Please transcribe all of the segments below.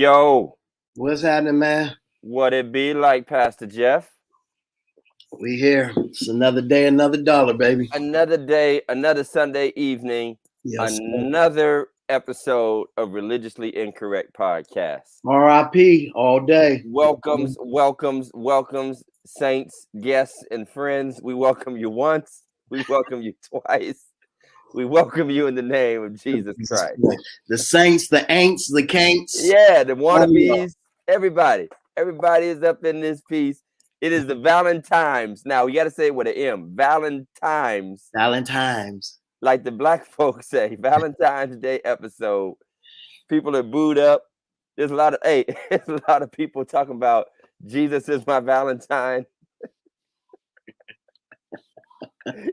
Yo, What's happening, man? what it be like, Pastor Jeff? We here. It's another day, another dollar, baby. Another day, another Sunday evening, Yes, sir. another episode of Religiously Incorrect Podcast. R.I.P. all day. Welcomes, saints, guests, and friends. We welcome you once. We welcome you twice. We welcome you in the name of Jesus Christ. The saints, the ain'ts, the can'ts. Yeah, the wannabes, everybody. Everybody is up in this piece. It is the Valentine's. Now, you got to say it with an M. Valentine's. Valentine's. Like the black folks say, Valentine's Day episode. People are booed up. There's a lot of people talking about Jesus is my Valentine.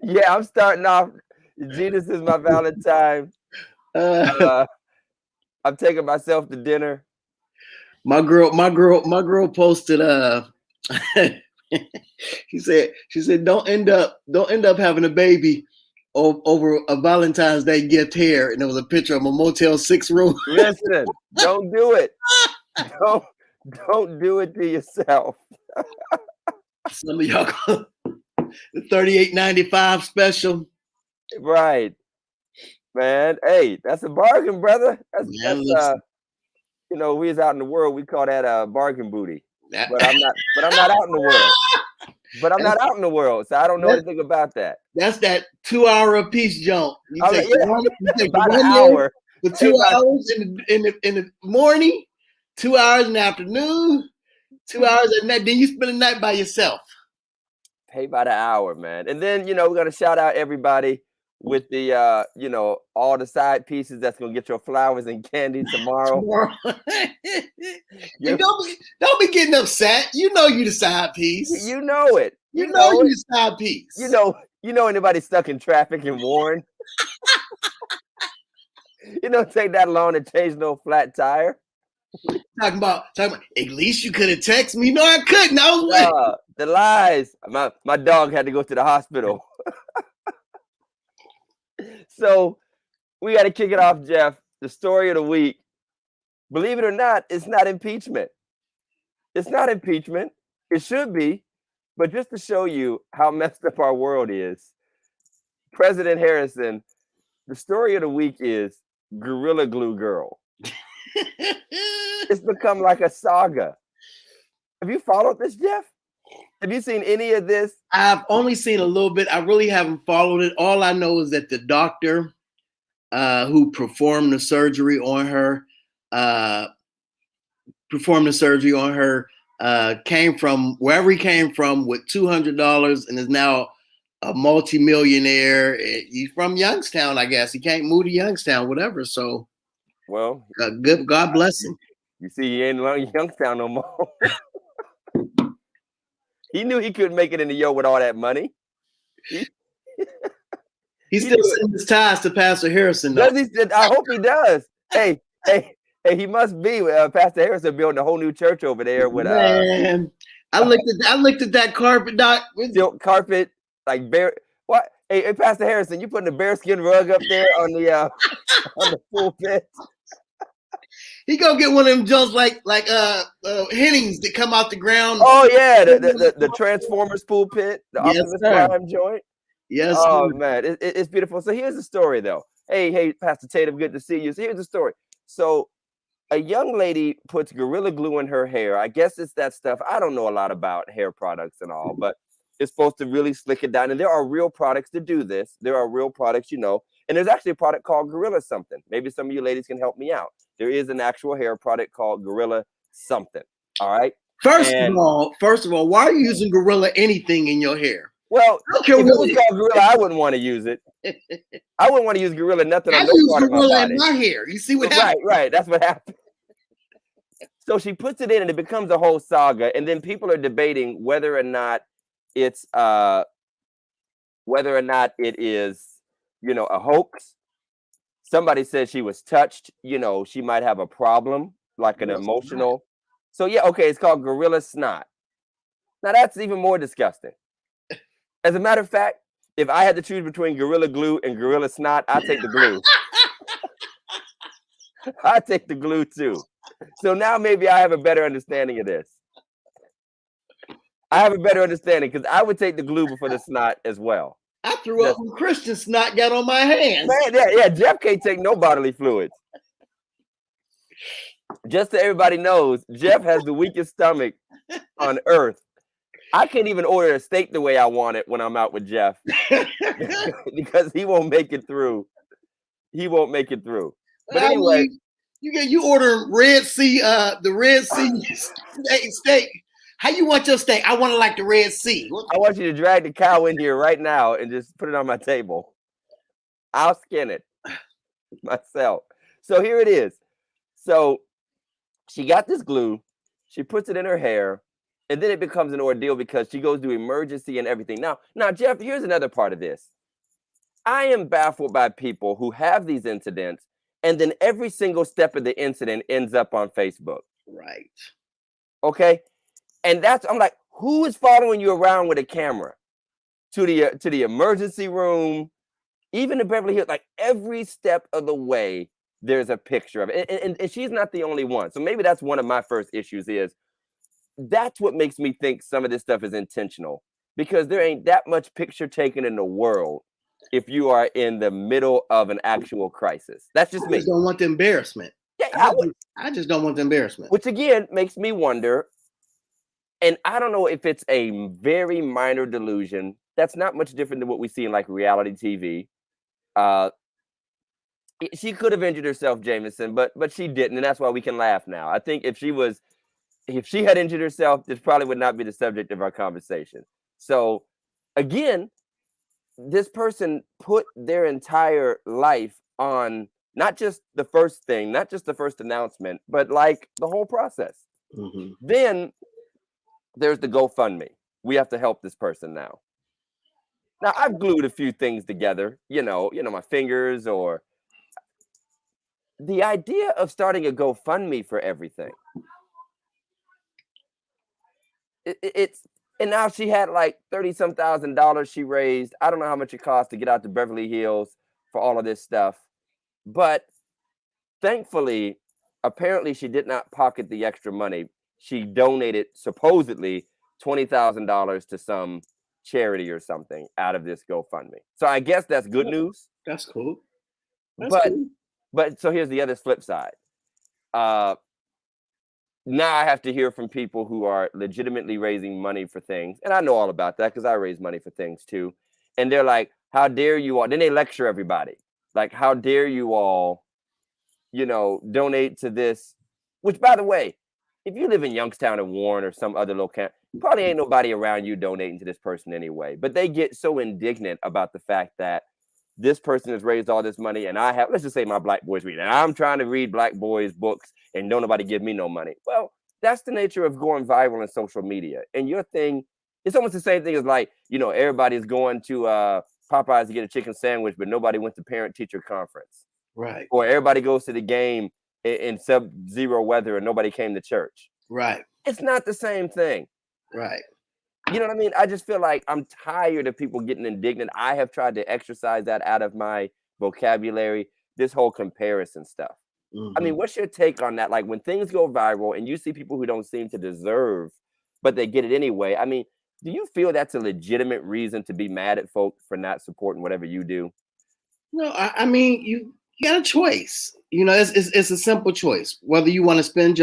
Yeah, I'm starting off. Jesus is my Valentine. I'm taking myself to dinner. My girl posted she said don't end up having a baby over a Valentine's Day gift here, and there was a picture of a Motel 6 room. Listen, don't do it. Don't do it to yourself. Some of y'all the $38.95 special. Right. Man, hey, that's a bargain, brother. That's we was out in the world, we call that bargain booty. But I'm not out in the world. But I'm not out in the world, so I don't know anything about that. That's that 2 hour a piece jump. You take about an hour for 2 hours in the morning, 2 hours in the afternoon, 2 hours at night. Then you spend the night by yourself. Pay by the hour, man. And then we're gonna shout out everybody with the all the side pieces that's gonna get your flowers and candy tomorrow. And don't be getting upset. You know you the side piece. You know it. You know you the side piece. You know anybody stuck in traffic in Warren. It don't take that long to change no flat tire. Talking about at least you could have texted me. No, I couldn't. I was the lies. My dog had to go to the hospital. So we got to kick it off, Jeff. The story of the week. Believe it or not, it's not impeachment. It's not impeachment. It should be. But just to show you how messed up our world is, President Harrison, the story of the week is Gorilla Glue Girl. It's become like a saga. Have you followed this, Jeff? Have you seen any of this? I've only seen a little bit. I really haven't followed it. All I know is that the doctor who performed the surgery on her came from wherever he came from with $200 and is now a multimillionaire. He's from Youngstown, I guess. He can't move to Youngstown, whatever. So, well, God bless him. You see, he ain't in Youngstown no more. He knew he couldn't make it in the yo with all that money. He's still sending his ties to Pastor Harrison, though. Does he? I hope he does. Hey, he must be. Pastor Harrison building a whole new church over there with. Man, I looked at that carpet, Doc. Silk carpet, like bear. What? Hey, Pastor Harrison, you putting the bearskin rug up there on the pulpit? He gonna get one of them jumps like Hennings that come out the ground. Oh yeah, the Transformers pulpit, the Optimus Prime joint. Yes. Oh man, it's beautiful. So here's the story, though. Hey, Pastor Tatum, good to see you. So here's the story. So a young lady puts Gorilla Glue in her hair. I guess it's that stuff. I don't know a lot about hair products and all, but it's supposed to really slick it down. And there are real products to do this. There are real products, and there's actually a product called Gorilla something. Maybe some of you ladies can help me out. There is an actual hair product called Gorilla something. All right. First of all, why are you using Gorilla anything in your hair? Well, if it was called Gorilla, I wouldn't want to use it. I wouldn't want to use Gorilla nothing on no part of my body. Gorilla in my hair. You see what happened? Right. That's what happened. So she puts it in, and it becomes a whole saga. And then people are debating whether or not it is, a hoax. Somebody said she was touched. She might have a problem, like an emotional. So yeah, okay, it's called Gorilla Snot. Now that's even more disgusting. As a matter of fact, if I had to choose between Gorilla Glue and Gorilla Snot, I'd take the glue. I'd take the glue too. So now maybe I have a better understanding of this. I have a better understanding because I would take the glue before the snot as well. I threw up when Christian snot got on my hands. Man, yeah, Jeff can't take no bodily fluids. Just so everybody knows, Jeff has the weakest stomach on earth. I can't even order a steak the way I want it when I'm out with Jeff because he won't make it through. He won't make it through. But anyway, you order Red Sea, the Red Sea steak. How you want your steak? I want it like the Red Sea. I want you to drag the cow in here right now and just put it on my table. I'll skin it myself. So here it is. So she got this glue. She puts it in her hair. And then it becomes an ordeal because she goes to emergency and everything. Now, Jeff, here's another part of this. I am baffled by people who have these incidents, and then every single step of the incident ends up on Facebook. Right. Okay. And I'm like, who is following you around with a camera to the emergency room, even to Beverly Hills? Like every step of the way, there's a picture of it. And she's not the only one. So maybe that's one of my first issues is that's what makes me think some of this stuff is intentional, because there ain't that much picture taken in the world if you are in the middle of an actual crisis. That's just me. I just don't want the embarrassment. Yeah, I just don't want the embarrassment. Which again makes me wonder, and I don't know if it's a very minor delusion. That's not much different than what we see in like reality TV. She could have injured herself, Jameson, but she didn't, and that's why we can laugh now. I think if she had injured herself, this probably would not be the subject of our conversation. So again, this person put their entire life on not just the first thing, not just the first announcement, but like the whole process. Mm-hmm. Then there's the GoFundMe. We have to help this person now. Now I've glued a few things together, my fingers, or the idea of starting a GoFundMe for everything. And now she had like $30-some thousand she raised. I don't know how much it cost to get out to Beverly Hills for all of this stuff. But thankfully, apparently she did not pocket the extra money. She donated supposedly $20,000 to some charity or something out of this GoFundMe. So I guess that's good news. That's cool. But so here's the other flip side. Now I have to hear from people who are legitimately raising money for things. And I know all about that because I raise money for things too. And they're like, how dare you all? Then they lecture everybody. Like, how dare you all, donate to this? Which, by the way, if you live in Youngstown or Warren or some other local, probably ain't nobody around you donating to this person anyway. But they get so indignant about the fact that this person has raised all this money and I have, let's just say my black boys read, and I'm trying to read black boys' books and don't nobody give me no money. Well, that's the nature of going viral in social media. And your thing, it's almost the same thing as like, everybody's going to Popeyes to get a chicken sandwich, but nobody went to parent-teacher conference. Right. Or everybody goes to the game in sub-zero weather and nobody came to church. Right. It's not the same thing. Right. You know what I mean? I just feel like I'm tired of people getting indignant. I have tried to exercise that out of my vocabulary, this whole comparison stuff. Mm-hmm. I mean, what's your take on that? Like when things go viral and you see people who don't seem to deserve, but they get it anyway. I mean, do you feel that's a legitimate reason to be mad at folks for not supporting whatever you do? No, I mean, you got a choice. It's a simple choice. Whether you want to spend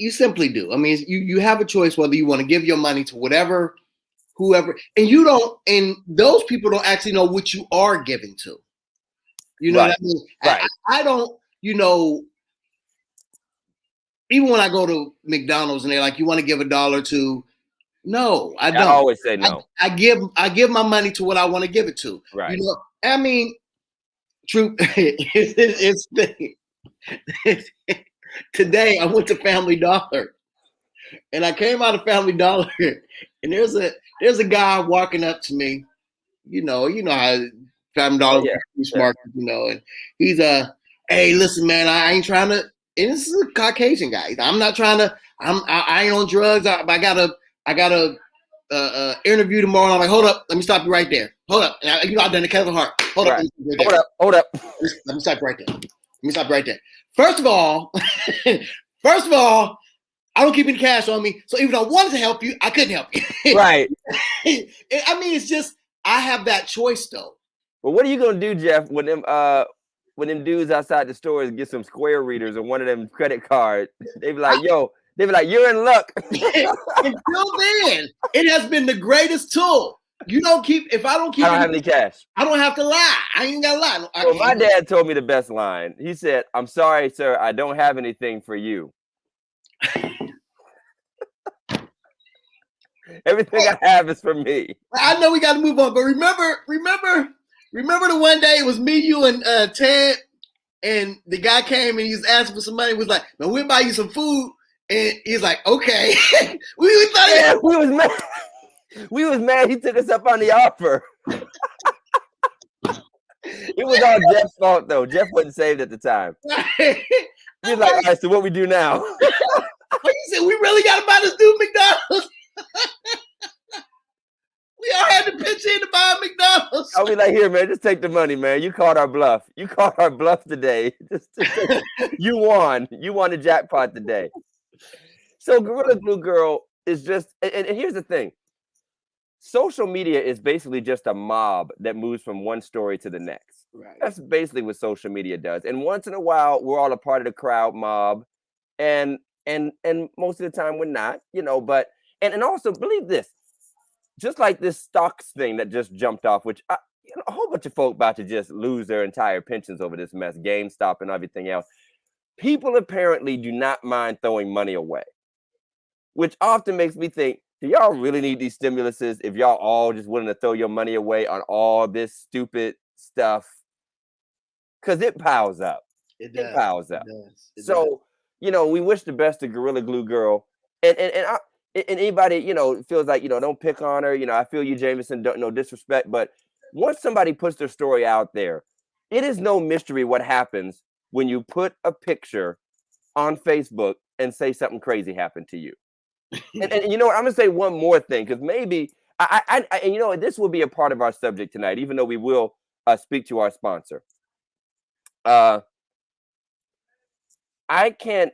you simply do. I mean, you have a choice whether you want to give your money to whoever, and those people don't actually know what you are giving to. You know right. what I mean? Right. I don't, even when I go to McDonald's and they're like, you want to give $1 to, no, I don't. I always say no. I give my money to what I want to give it to. Right. I mean, true. Today I went to Family Dollar and I came out of Family Dollar and there's a guy walking up to me, you know how Family Dollar smart, and he's hey, listen, man, I ain't trying to, and this is a Caucasian guy. I'm not trying to, I ain't on drugs. I got a interview tomorrow. I'm like, hold up, let me stop you right there. Hold up. I've done the Kevin Hart. Hold up. Hold up. Let me stop you right there. me stop right there. First of all, I don't keep any cash on me. So even though I wanted to help you, I couldn't help you. Right. I mean, it's just, I have that choice though. Well, what are you gonna do, Jeff, when them dudes outside the stores get some Square readers or one of them credit cards? They be like, you're in luck. Until then, it has been the greatest tool. If I don't have any cash. I don't have to lie. I ain't gotta lie. Well, my dad told me the best line. He said, "I'm sorry, sir, I don't have anything for you. Everything I have is for me." I know we got to move on, but remember the one day it was me, you, and Ted, and the guy came and he was asking for some money. Was like, "No, we'll buy you some food," and he's like, "Okay." we thought we was mad. We was mad. He took us up on the offer. It was all Jeff's fault, though. Jeff wasn't saved at the time. He was like, "All right, so what we do now?" He said, "We really got to buy this dude McDonald's." We all had to pitch in to buy McDonald's. I'll be like, "Here, man, just take the money, man. You called our bluff. You called our bluff today. You won. You won the jackpot today." So Gorilla Glue Girl is just, and here's the thing. Social media is basically just a mob that moves from one story to the next. Right. That's basically what social media does. And once in a while, we're all a part of the crowd mob, and most of the time we're not, But and also believe this, just like this stocks thing that just jumped off, which a whole bunch of folk about to just lose their entire pensions over this mess, GameStop and everything else. People apparently do not mind throwing money away, which often makes me think, do y'all really need these stimuluses if y'all all just willing to throw your money away on all this stupid stuff? Because it piles up. It piles up. It does. We wish the best to Gorilla Glue Girl. And anybody, feels like, don't pick on her. I feel you, Jameson, no disrespect. But once somebody puts their story out there, it is no mystery what happens when you put a picture on Facebook and say something crazy happened to you. And you know what? I'm gonna say one more thing, because maybe this will be a part of our subject tonight, even though we will speak to our sponsor. I can't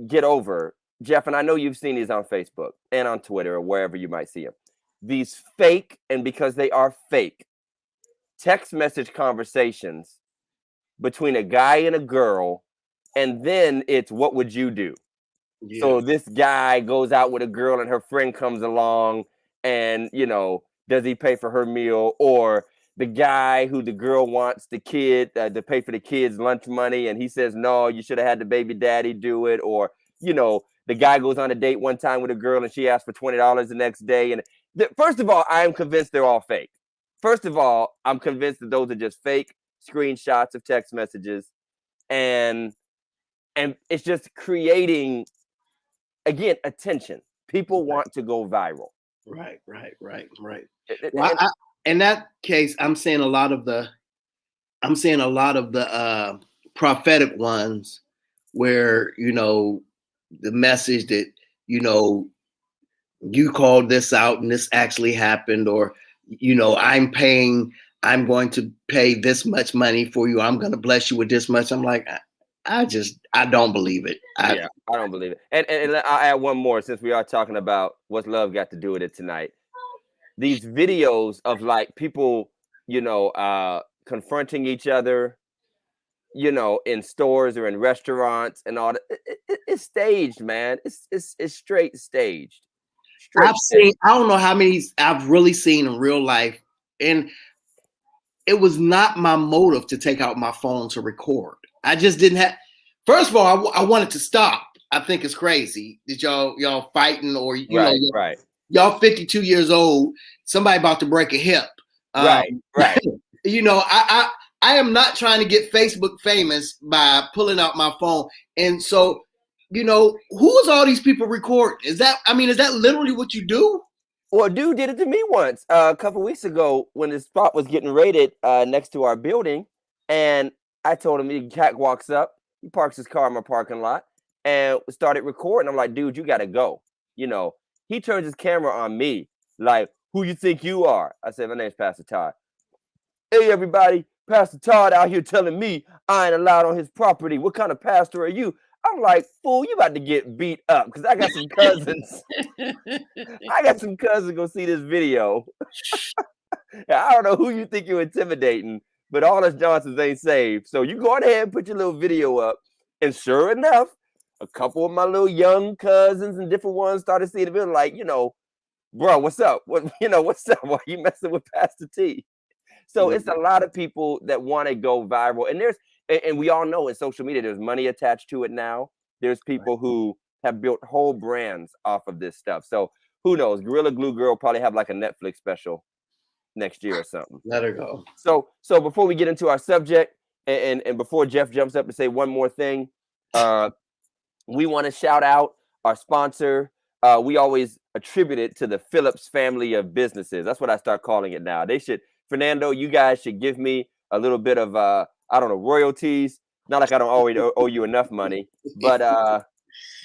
get over, Jeff, and I know you've seen these on Facebook and on Twitter or wherever you might see them. These fake, and because they are fake, text message conversations between a guy and a girl, and then it's, "What would you do?" Yeah. So this guy goes out with a girl and her friend comes along, and does he pay for her meal? Or the guy who the girl wants the kid to pay for the kid's lunch money, and he says, "No, you should have had the baby daddy do it." Or the guy goes on a date one time with a girl and she asks for $20 the next day. And first of all, I am convinced they're all fake. First of all, I'm convinced that those are just fake screenshots of text messages, and it's just creating, again, attention. People want to go viral. Right. Well, in that case, I'm seeing a lot of the prophetic ones where, the message that, you called this out and this actually happened, or, I'm going to pay this much money for you. I'm going to bless you with this much. I'm like, I don't believe it. I don't believe it. And I'll add one more, since we are talking about what's love got to do with it tonight. These videos of like people, confronting each other, in stores or in restaurants and all that. It's staged, man. It's straight staged. I don't know how many I've really seen in real life. And it was not my motive to take out my phone to record. I just didn't have. First of all, I wanted to stop. I think it's crazy that y'all fighting, or y'all 52 years old, somebody about to break a hip. Right. I am not trying to get Facebook famous by pulling out my phone. And so, who is all these people recording? Is that literally what you do? Well, dude did it to me once a couple weeks ago when the spot was getting raided next to our building, and I told him, the cat walks up, he parks his car in my parking lot and started recording. I'm like, "Dude, you got to go." He turns his camera on me like, "Who you think you are?" I said, "My name's Pastor Todd." "Hey, everybody, Pastor Todd out here telling me I ain't allowed on his property. What kind of pastor are you? I'm like, fool, you about to get beat up because I got some cousins. I got some cousins go see this video. I don't know who you think you're intimidating, but all us Johnsons ain't saved. So you go on ahead and put your little video up. And sure enough, a couple of my little young cousins and different ones started seeing the video like, bro, what's up? What's up? Why you messing with Pastor T? So it's a lot of people that want to go viral. And we all know in social media, there's money attached to it now. There's people who have built whole brands off of this stuff. So who knows? Gorilla Glue Girl probably have like a Netflix special next year or something. Let her go. So before we get into our subject, and before Jeff jumps up to say one more thing, we want to shout out our sponsor. We always attribute it to the Phillips family of businesses. That's what I start calling it now. Fernando, you guys should give me a little bit of royalties. Not like I don't always owe you enough money, but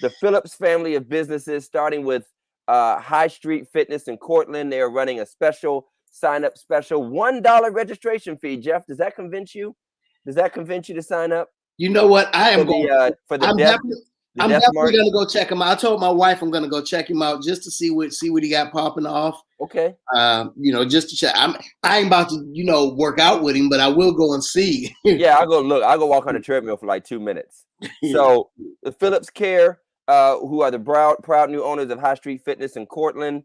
the Phillips family of businesses, starting with High Street Fitness in Cortland, they are running a special sign-up special, $1 registration fee. Jeff, does that convince you? Does that convince you to sign up? You know what? I am going for the death. I'm definitely gonna go check him out. I told my wife I'm gonna go check him out just to see what he got popping off. Okay. Just to check. I ain't about to, work out with him, but I will go and see. Yeah, I'll go walk on the treadmill for like 2 minutes. So the Phillips Care, who are the proud new owners of High Street Fitness in Cortland.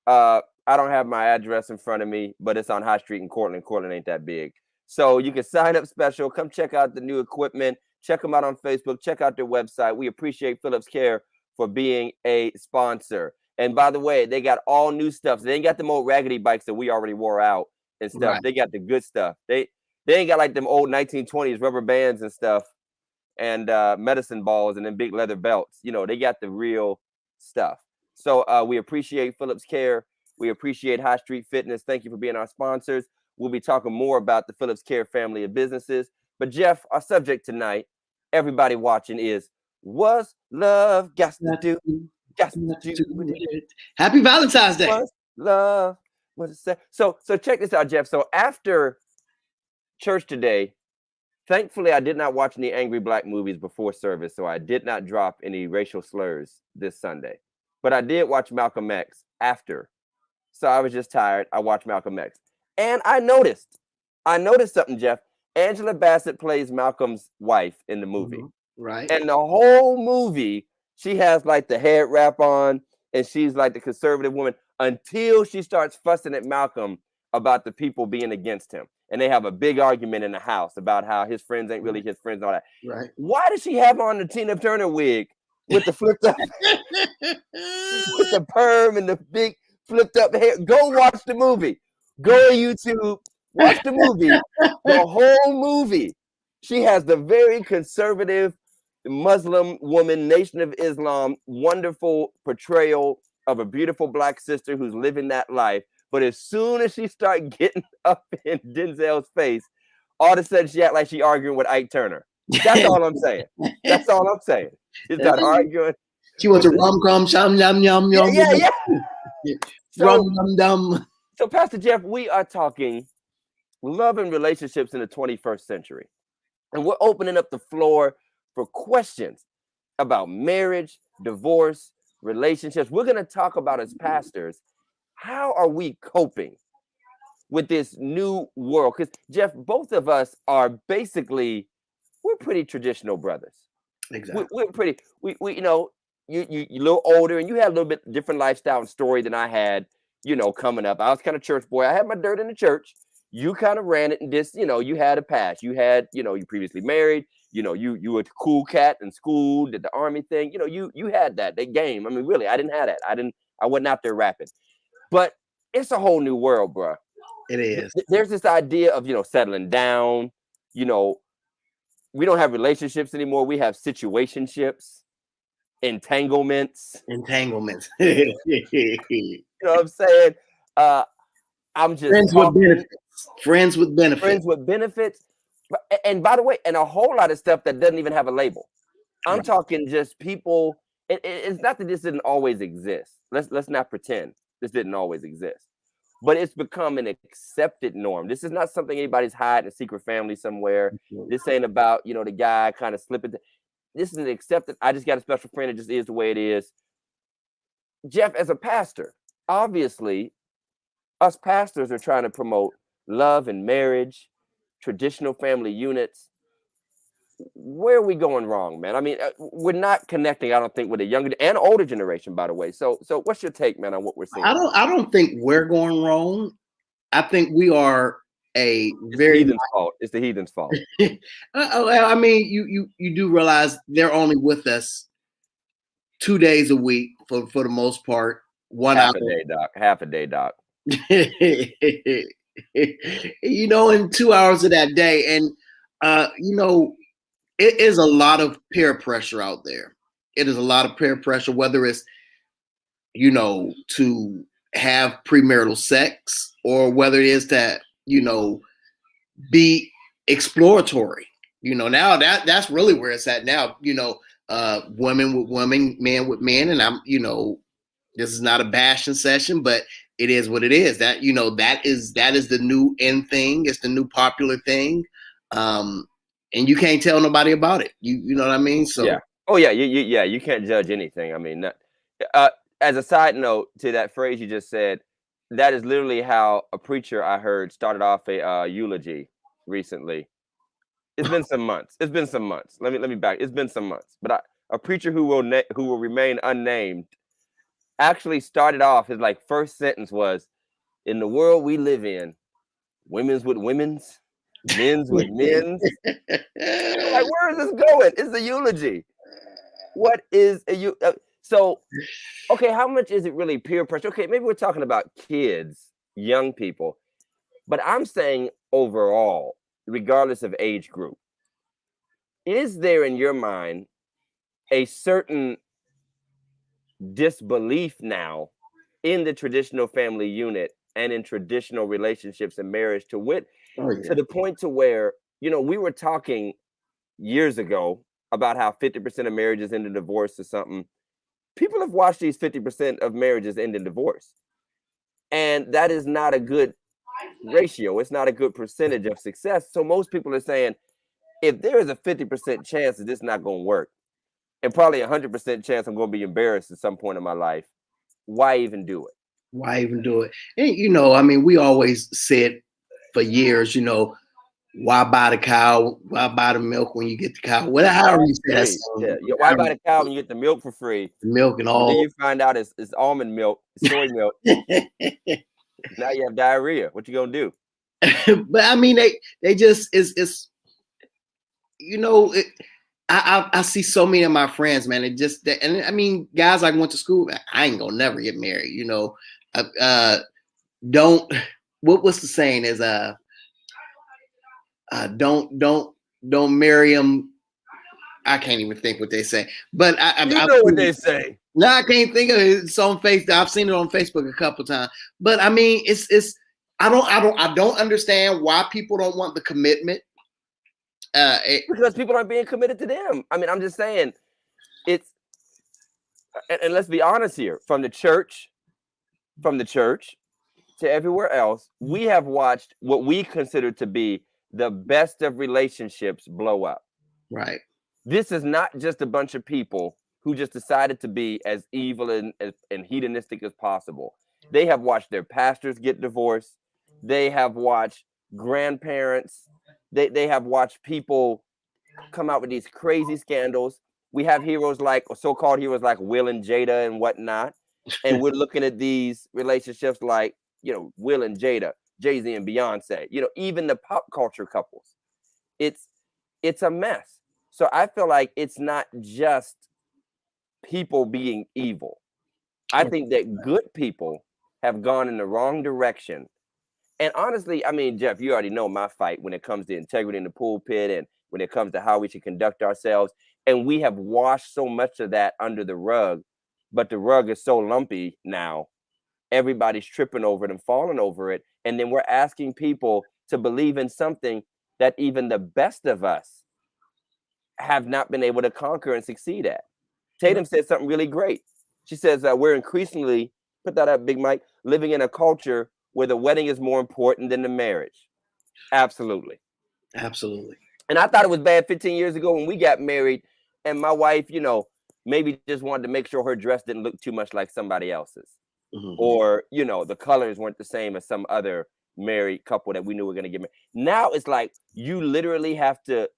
I don't have my address in front of me, but it's on High Street in Cortland. Cortland ain't that big. So you can sign up special. Come check out the new equipment. Check them out on Facebook. Check out their website. We appreciate Phillips Care for being a sponsor. And by the way, they got all new stuff. So they ain't got them old raggedy bikes that we already wore out and stuff. Right. They got the good stuff. They ain't got like them old 1920s rubber bands and stuff and medicine balls and then big leather belts. They got the real stuff. So we appreciate Phillips Care. We appreciate High Street Fitness. Thank you for being our sponsors. We'll be talking more about the Phillips Care family of businesses. But Jeff, our subject tonight, everybody watching, is what's love got to do? Got to do with it. Happy Valentine's Day. What's love? What is that? So check this out, Jeff. So after church today, thankfully I did not watch any angry black movies before service, so I did not drop any racial slurs this Sunday. But I did watch Malcolm X after. So I was just tired. I watched Malcolm X. And I noticed something, Jeff. Angela Bassett plays Malcolm's wife in the movie. Mm-hmm. Right. And the whole movie, she has like the head wrap on and she's like the conservative woman until she starts fussing at Malcolm about the people being against him. And they have a big argument in the house about how his friends ain't really his friends and all that. Right. Why does she have on the Tina Turner wig with the flipped up, with the perm and the big flipped up hair? Go watch the movie. Go on YouTube. Watch the movie, the whole movie. She has the very conservative Muslim woman, Nation of Islam, wonderful portrayal of a beautiful black sister who's living that life. But as soon as she starts getting up in Denzel's face, all of a sudden she act like she arguing with Ike Turner. That's all I'm saying. That's all I'm saying. She's not arguing. She wants a rom-com, sham, yum, yum, yum. Yeah. Rum-dum-dum. So, Pastor Jeff, we are talking love and relationships in the 21st century. And we're opening up the floor for questions about marriage, divorce, relationships. We're going to talk about, as pastors, how are we coping with this new world? Because, Jeff, both of us are basically, we're pretty traditional brothers. Exactly. We're pretty, you're a little older and you had a little bit different lifestyle and story than I had, coming up. I was kind of church boy. I had my dirt in the church. You kind of ran it and just, you had a past. You had, you previously married, you were a cool cat in school, did the army thing. You had that game. I mean, really, I didn't have that. I wasn't out there rapping. But it's a whole new world, bro. It is. There's this idea of, settling down. We don't have relationships anymore. We have situationships, entanglements. You know what I'm saying? I'm just friends with benefits. And by the way, and a whole lot of stuff that doesn't even have a label. I'm talking just people. It's not that this didn't always exist. Let's not pretend this didn't always exist. but it's become an accepted norm. This is not something anybody's hiding a secret family somewhere. This ain't about, you know, the guy kind of slipping. This is an accepted. I just got a special friend. It just is the way it is. Jeff, as a pastor, obviously, us pastors are trying to promote love and marriage, traditional family units. Where are we going wrong, man? I mean, we're not connecting, I don't think, with the younger and older generation, by the way. So what's your take, man, on what we're seeing? I don't think we're going wrong. I think we are it's the heathen's fault. It's the heathen's fault. I mean, you do realize they're only with us 2 days a week for the most part. Half a day, doc. You know, in 2 hours of that day. And you know, it is a lot of peer pressure out there. It is a lot of peer pressure, whether it's, you know, to have premarital sex or whether it is to, you know, be exploratory. You know, now that's really where it's at now. You know, women with women, men with men, and I'm, you know, this is not a bashing session, but it is what it is. That, you know, that is the new in thing. It's the new popular thing, and you can't tell nobody about it. You know what I mean? So yeah. Oh yeah, you can't judge anything. I mean, as a side note to that phrase you just said, that is literally how a preacher I heard started off a eulogy recently. It's been some months. Let me back. It's been some months. But a preacher who will remain unnamed actually started off his like first sentence was, "In the world we live in, women's with women's, men's with men's." Like, where is this going? It's the eulogy. What is so? Okay, how much is it really peer pressure? Okay, maybe we're talking about kids, young people, but I'm saying overall, regardless of age group, is there in your mind a certain disbelief now in the traditional family unit and in traditional relationships and marriage to the point to where, you know, we were talking years ago about how 50% of marriages end in divorce or something. People have watched these 50% of marriages end in divorce. And that is not a good ratio. It's not a good percentage of success. So most people are saying, if there is a 50% chance that this is not going to work, and probably 100% chance I'm going to be embarrassed at some point in my life, why even do it? Why even do it? And, you know, I mean, we always said for years, you know, why buy the cow? Why buy the milk when you get the cow? However you say that. Yeah. Why buy the cow when you get the milk for free? The milk and all. Then you find out it's almond milk, soy milk. Now you have diarrhea. What you gonna do? But I mean, they just it's you know, I see so many of my friends, man. It just, and I mean, guys I went to school. I ain't gonna never get married. You know, don't. What's the saying is don't marry them. I can't even think what they say, but I know what they say. No, I can't think of it. It's on Facebook. I've seen it on Facebook a couple times, but I mean, it's I don't understand why people don't want the commitment. Because people aren't being committed to them. I mean, I'm just saying, it's, and let's be honest here, from the church to everywhere else, we have watched what we consider to be the best of relationships blow up. Right. This is not just a bunch of people who just decided to be as evil and hedonistic as possible. They have watched their pastors get divorced. They have watched grandparents. They have watched people come out with these crazy scandals. We have heroes like, or so-called heroes like Will and Jada and whatnot. And we're looking at these relationships like, you know, Will and Jada, Jay-Z and Beyonce, you know, even the pop culture couples. It's a mess. So I feel like it's not just people being evil. I think that good people have gone in the wrong direction. And honestly, I mean, Jeff, you already know my fight when it comes to integrity in the pulpit and when it comes to how we should conduct ourselves. And we have washed so much of that under the rug, but the rug is so lumpy now. Everybody's tripping over it and falling over it. And then we're asking people to believe in something that even the best of us have not been able to conquer and succeed at. Tatum said something really great. She says that we're increasingly, put that up, Big Mike, living in a culture where the wedding is more important than the marriage. Absolutely. Absolutely. And I thought it was bad 15 years ago when we got married, and my wife, maybe just wanted to make sure her dress didn't look too much like somebody else's. Mm-hmm. Or, the colors weren't the same as some other married couple that we knew were going to get married. Now it's like you literally have to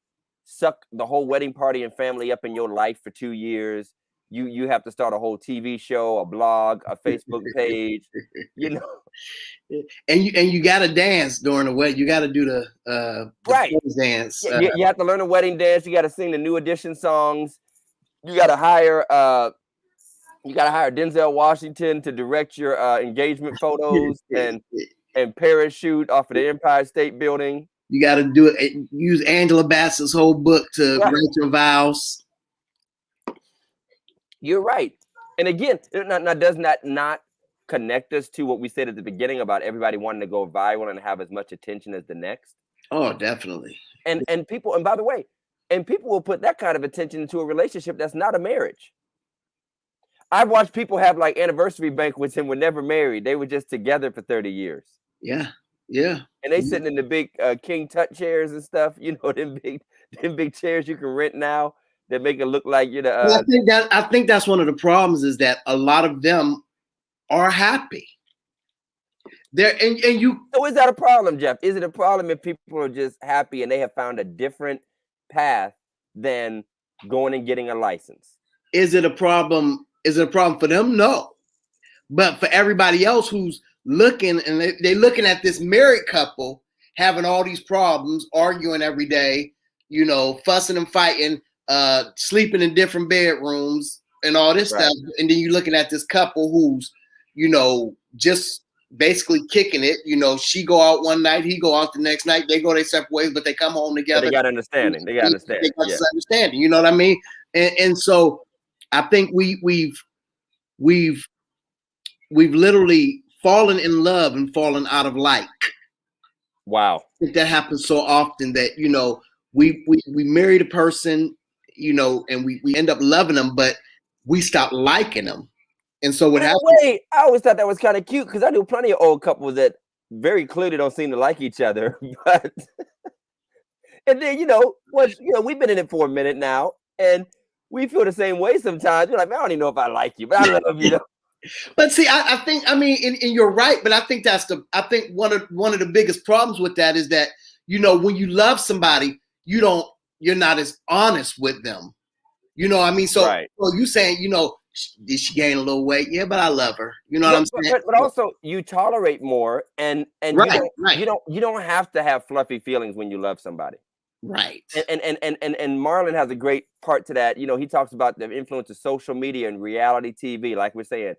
suck the whole wedding party and family up in your life for 2 years. You have to start a whole TV show, a blog, a Facebook page, And you got to dance during the wedding. You got to do the right dance. You have to learn a wedding dance. You got to sing the New Edition songs. You got to hire Denzel Washington to direct your engagement photos and parachute off of the Empire State Building. You got to do it. Use Angela Bassett's whole book to write your vows. You're right. And again, now does that not connect us to what we said at the beginning about everybody wanting to go viral and have as much attention as the next? Oh, definitely. And people, and by the way, people will put that kind of attention into a relationship that's not a marriage. I've watched people have like anniversary banquets and were never married. They were just together for 30 years. Yeah. Yeah. And they sitting in the big King Tut chairs and stuff, them big chairs you can rent now that make it look like I think that's one of the problems is that a lot of them are happy. So is that a problem, Jeff? Is it a problem if people are just happy and they have found a different path than going and getting a license? Is it a problem? Is it a problem for them? No. But for everybody else who's looking and they're looking at this married couple having all these problems, arguing every day, fussing and fighting, sleeping in different bedrooms and all this stuff. And then you're looking at this couple who's, just basically kicking it. She go out one night, he go out the next night. They go their separate ways, but they come home together. But they got understanding. They got understanding. They got understanding. You know what I mean? And so I think we've literally fallen in love and fallen out of like. Wow. I think that happens so often that, we married a person, and we end up loving them, but we stop liking them. And so what happens? Wait, I always thought that was kind of cute because I knew plenty of old couples that very clearly don't seem to like each other. But and then we've been in it for a minute now, and we feel the same way sometimes. You're like, man, I don't even know if I like you, but I love you. But see, I think, and you're right, but I think one of the biggest problems with that is that, when you love somebody, you're not as honest with them. You know what I mean? So, right. So you saying, did she gain a little weight? Yeah, but I love her. You know what I'm saying? But also you tolerate more and right, you don't have to have fluffy feelings when you love somebody. Right. And Marlon has a great part to that. He talks about the influence of social media and reality TV, like we're saying.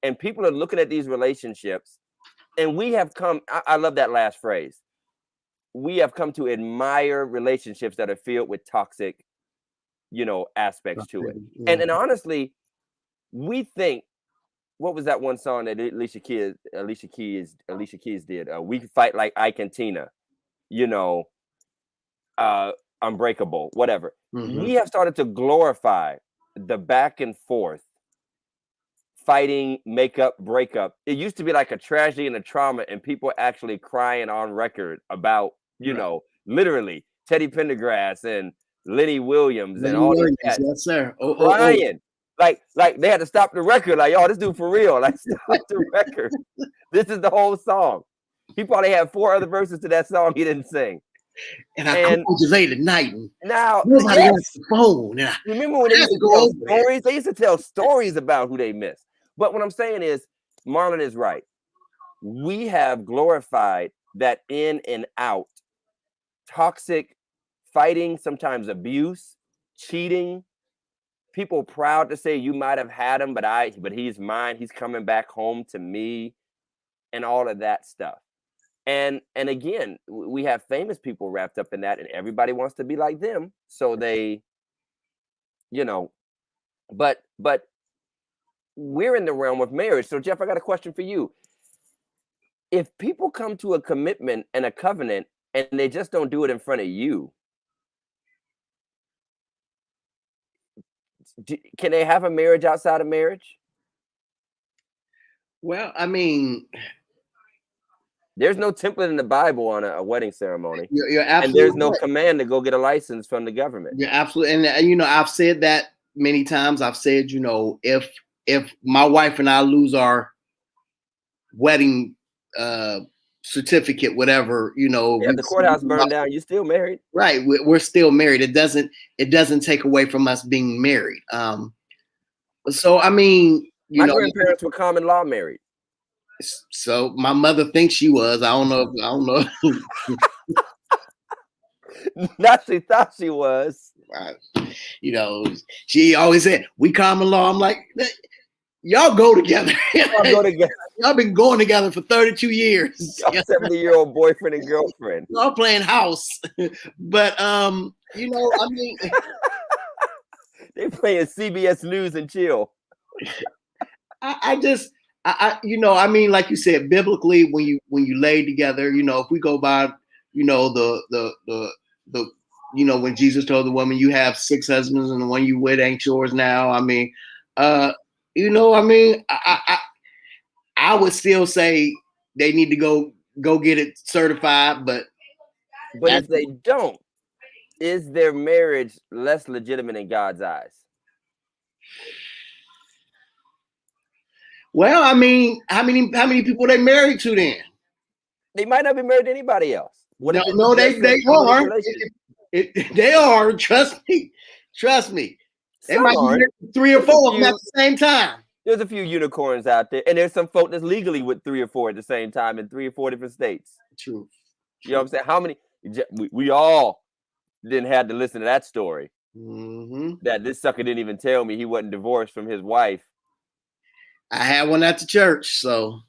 And people are looking at these relationships, and we have come, I love that last phrase. We have come to admire relationships that are filled with toxic, aspects to it. Yeah. And honestly, we think, what was that one song that Alicia Keys did? We Fight Like Ike and Tina, Unbreakable, whatever. Mm-hmm. We have started to glorify the back and forth, fighting, makeup, breakup. It used to be like a tragedy and a trauma, and people actually crying on record about, literally Teddy Pendergrass and Lenny Williams and all these guys. Yes, sir. Crying. Like they had to stop the record. Like, this dude for real. Like, stop the record. This is the whole song. He probably had 4 other verses to that song he didn't sing. And I called you late at night. Now, nobody answered the phone. Remember when they used to tell stories? They used to tell stories about who they missed. But what I'm saying is, Marlon is right. We have glorified that in and out, toxic, fighting, sometimes abuse, cheating. People proud to say you might have had him, but he's mine. He's coming back home to me, and all of that stuff. And again, we have famous people wrapped up in that, and everybody wants to be like them. So they, but we're in the realm of marriage. So Jeff, I got a question for you. If people come to a commitment and a covenant and they just don't do it in front of you, can they have a marriage outside of marriage? Well, I mean, There's no template in the Bible on a wedding ceremony. You're And absolutely there's no right. command to go get a license from the government. You're absolutely, and I've said that many times. I've said, if my wife and I lose our wedding certificate, whatever, Yeah, the courthouse burned down, you're still married. Right, we're still married. It doesn't take away from us being married. So I mean, My grandparents were common law married. So my mother thinks she was. I don't know. Not she thought she was. She always said, we common law. I'm like, y'all go together. Y'all go together. Y'all been going together for 32 years. 70-year-old boyfriend and girlfriend. Y'all playing house. But I mean, they playing CBS News and chill. I mean, like you said, biblically, when you lay together, if we go by, when Jesus told the woman, you have 6 husbands and the one you with ain't yours now. I mean, I would still say they need to go get it certified, but if they don't, is their marriage less legitimate in God's eyes? Well, I mean, how many people they married to then? They might not be married to anybody else. They are. They are. Trust me. They might be married to 3 or 4 of them at the same time. There's a few unicorns out there, and there's some folk that's legally with 3 or 4 at the same time in 3 or 4 different states. True. You know what I'm saying? How many? We all didn't have to listen to that story. Mm-hmm. That this sucker didn't even tell me he wasn't divorced from his wife. I had one at the church, so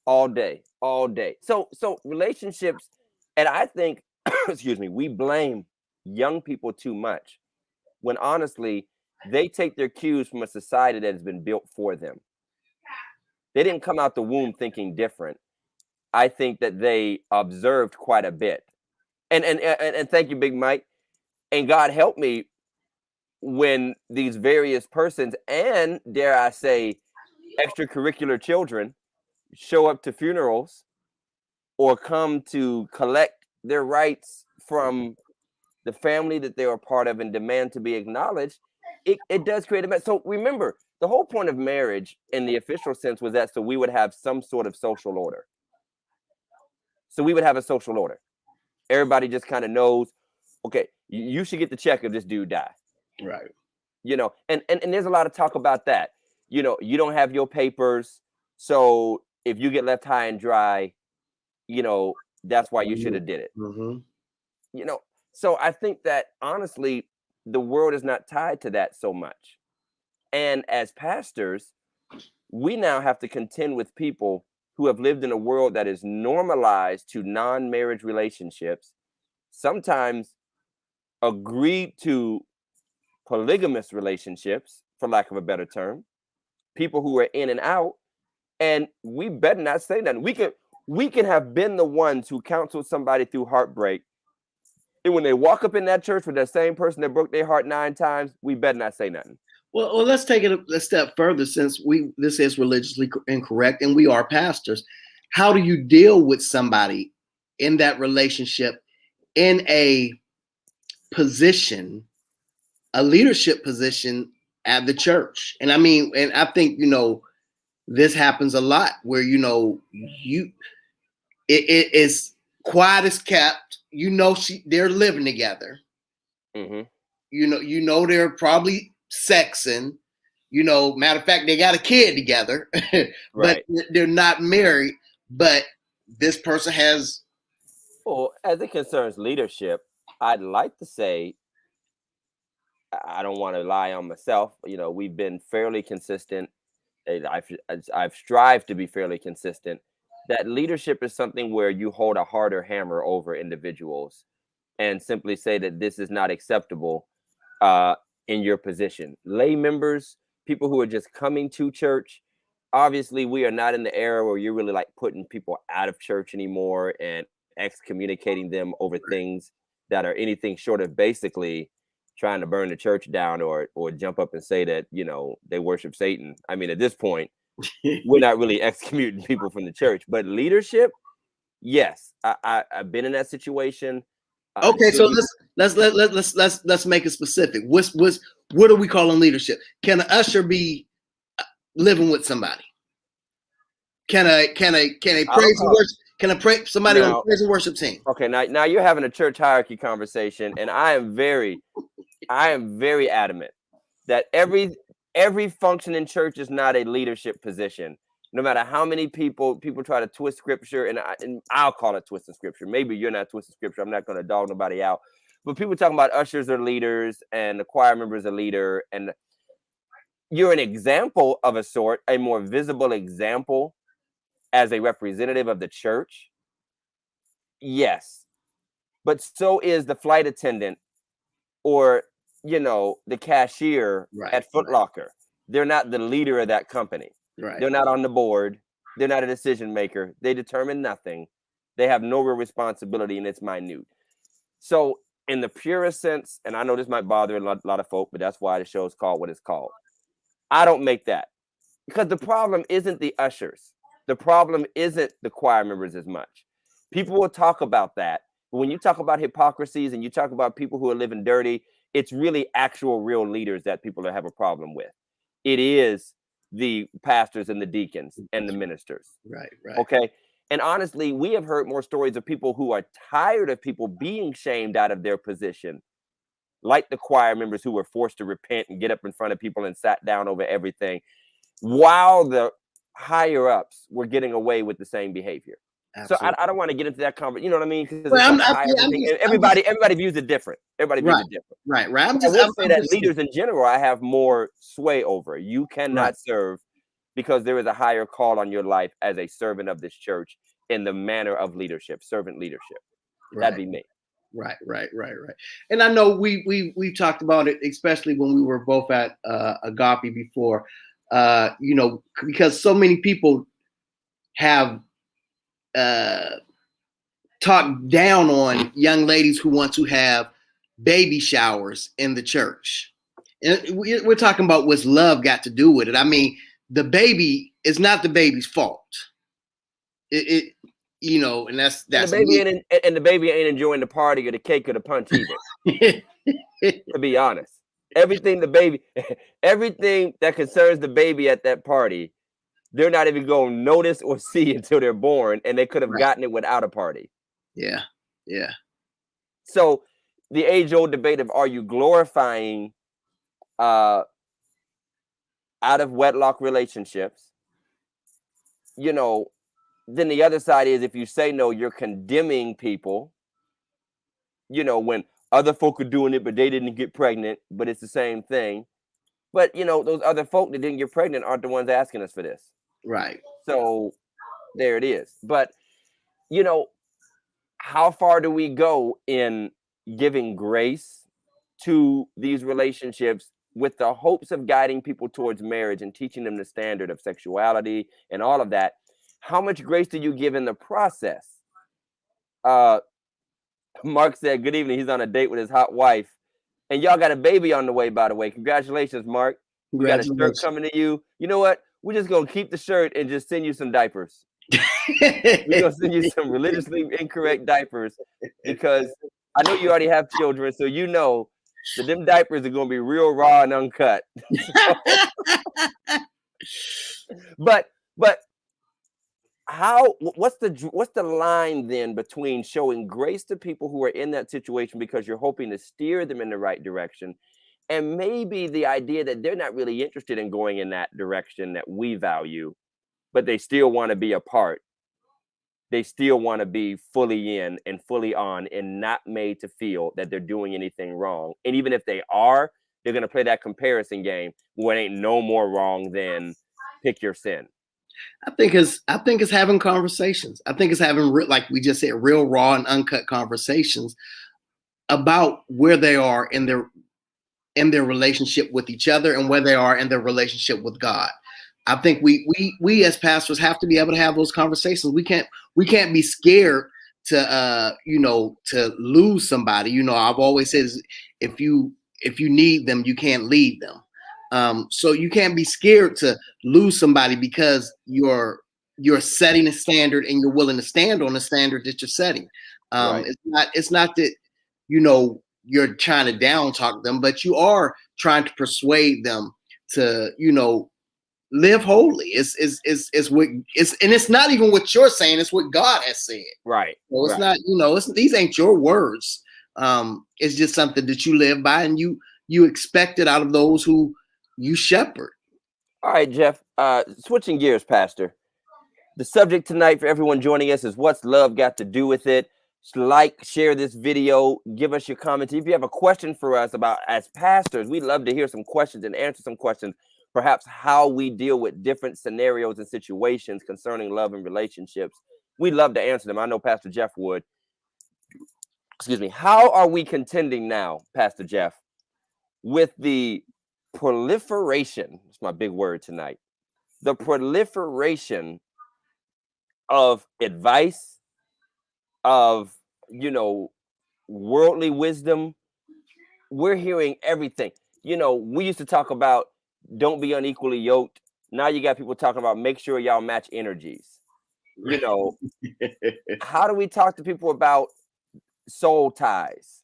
all day. So relationships, and I think, excuse me, we blame young people too much when honestly they take their cues from a society that has been built for them. They didn't come out the womb thinking different. I think that they observed quite a bit. And thank you, Big Mike. And God help me when these various persons and, dare I say, extracurricular children show up to funerals or come to collect their rights from the family that they are part of and demand to be acknowledged. It does create a mess. So remember, the whole point of marriage in the official sense was that so we would have some sort of social order. So we would have a social order. Everybody just kind of knows, okay, you should get the check if this dude die. Right. And there's a lot of talk about that. You don't have your papers. So if you get left high and dry, that's why you should have did it. Mm-hmm. So I think that honestly, the world is not tied to that so much. And as pastors, we now have to contend with people who have lived in a world that is normalized to non-marriage relationships, sometimes agreed to polygamous relationships, for lack of a better term, people who are in and out, and we better not say nothing. We can have been the ones who counseled somebody through heartbreak, and when they walk up in that church with that same person that broke their heart 9 times, we better not say nothing. Well, let's take it a step further, since this is religiously incorrect and we are pastors. How do you deal with somebody in that relationship in a position, a leadership position at the church? And I mean, and I think, this happens a lot where, it is quiet as kept. They're living together. Mm-hmm. They're probably sexing. Matter of fact, they got a kid together, right. But they're not married. But this person has. Well, as it concerns leadership, I'd like to say, I don't want to lie on myself. We've been fairly consistent. I've strived to be fairly consistent. That leadership is something where you hold a harder hammer over individuals and simply say that this is not acceptable in your position. Lay members, people who are just coming to church, obviously we are not in the era where you're really like putting people out of church anymore and excommunicating them over things that are anything short of basically trying to burn the church down or jump up and say that, they worship Satan. I mean, at this point, we're not really excommunicating people from the church, but leadership, Yes, I've been in that situation. Okay, so let's make it specific. What are we calling leadership? Can an usher be living with somebody? Can a praise and worship? Can somebody on a praise and worship team? Okay, now you're having a church hierarchy conversation, and I am very adamant that every function in church is not a leadership position. No matter how many people try to twist scripture, and I'll call it twisting scripture. Maybe you're not twisting scripture. I'm not going to dog nobody out. But people talking about ushers are leaders and the choir members are leader, and you're an example of a sort, a more visible example as a representative of the church. Yes, but so is the flight attendant or the cashier at Foot Locker. They're not the leader of that company. They're not on the board. They're not a decision maker. They determine nothing. They have no real responsibility, and it's minute. So in the purest sense, and I know this might bother a lot of folk, but that's why the show is called what it's called. I don't make that, because the problem isn't the ushers. The problem isn't the choir members as much. People will talk about that. But when you talk about hypocrisies and you talk about people who are living dirty, it's really actual real leaders that people have a problem with. It is the pastors and the deacons and the ministers. Right. Okay. And honestly, we have heard more stories of people who are tired of people being shamed out of their position, like the choir members who were forced to repent and get up in front of people and sat down over everything, while the higher ups were getting away with the same behavior. Absolutely. So I don't want to get into that conversation. You know what I mean? Because everybody views it different. Everybody views it different. Right. I will say that leaders in general, I have more sway over. You cannot serve because there is a higher call on your life as a servant of this church in the manner of leadership, servant leadership. That'd be me. Right. And I know we talked about it, especially when we were both at Agape before. Because so many people have talked down on young ladies who want to have baby showers in the church. And we're talking about what's love got to do with it. I mean, the baby is not the baby's fault. And that's the baby ain't enjoying the party or the cake or the punch either. To be honest, everything that concerns the baby at that party, they're not even going to notice or see until they're born, and they could have gotten it without a party. Yeah. So the age-old debate of, are you glorifying out of wedlock relationships? Then the other side is, if you say no, you're condemning people. When other folk are doing it, but they didn't get pregnant, but it's the same thing. But those other folk that didn't get pregnant aren't the ones asking us for this. Right. So there it is. But how far do we go in giving grace to these relationships with the hopes of guiding people towards marriage and teaching them the standard of sexuality and all of that? How much grace do you give in the process? Mark said, good evening. He's on a date with his hot wife. And y'all got a baby on the way, by the way. Congratulations, Mark. We got a shirt coming to you. You know what? We're just going to keep the shirt and just send you some diapers. We're going to send you some religiously incorrect diapers, because I know you already have children, so you know that them diapers are going to be real raw and uncut. But what's the line then between showing grace to people who are in that situation because you're hoping to steer them in the right direction, and maybe the idea that they're not really interested in going in that direction that we value, but they still want to be a part. They still want to be fully in and fully on and not made to feel that they're doing anything wrong. And even if they are, they're going to play that comparison game where it ain't no more wrong than pick your sin. I think it's having conversations. I think it's having, like we just said, real raw and uncut conversations about where they are in their relationship with each other and where they are in their relationship with God. I think we as pastors have to be able to have those conversations. We can't be scared to lose somebody. I've always said, if you need them, you can't lead them. So you can't be scared to lose somebody because your you're setting a standard and you're willing to stand on the standard that you're setting. Right. It's not that, you're trying to down talk them, but you are trying to persuade them to, live holy. It's not even what you're saying, it's what God has said. Right. So it's Right. not, these ain't your words. It's just something that you live by, and you expect it out of those who you shepherd. All right, Jeff. Switching gears, Pastor. The subject tonight for everyone joining us is what's love got to do with it? Like, share this video, give us your comments. If you have a question for us about, as pastors, we'd love to hear some questions and answer some questions, perhaps how we deal with different scenarios and situations concerning love and relationships. We'd love to answer them. I know Pastor Jeff would. Excuse me. How are we contending now, Pastor Jeff, with the proliferation? It's my big word tonight. The proliferation of advice, of worldly wisdom. We're hearing everything. We used to talk about don't be unequally yoked. Now you got people talking about make sure y'all match energies. How do we talk to people about soul ties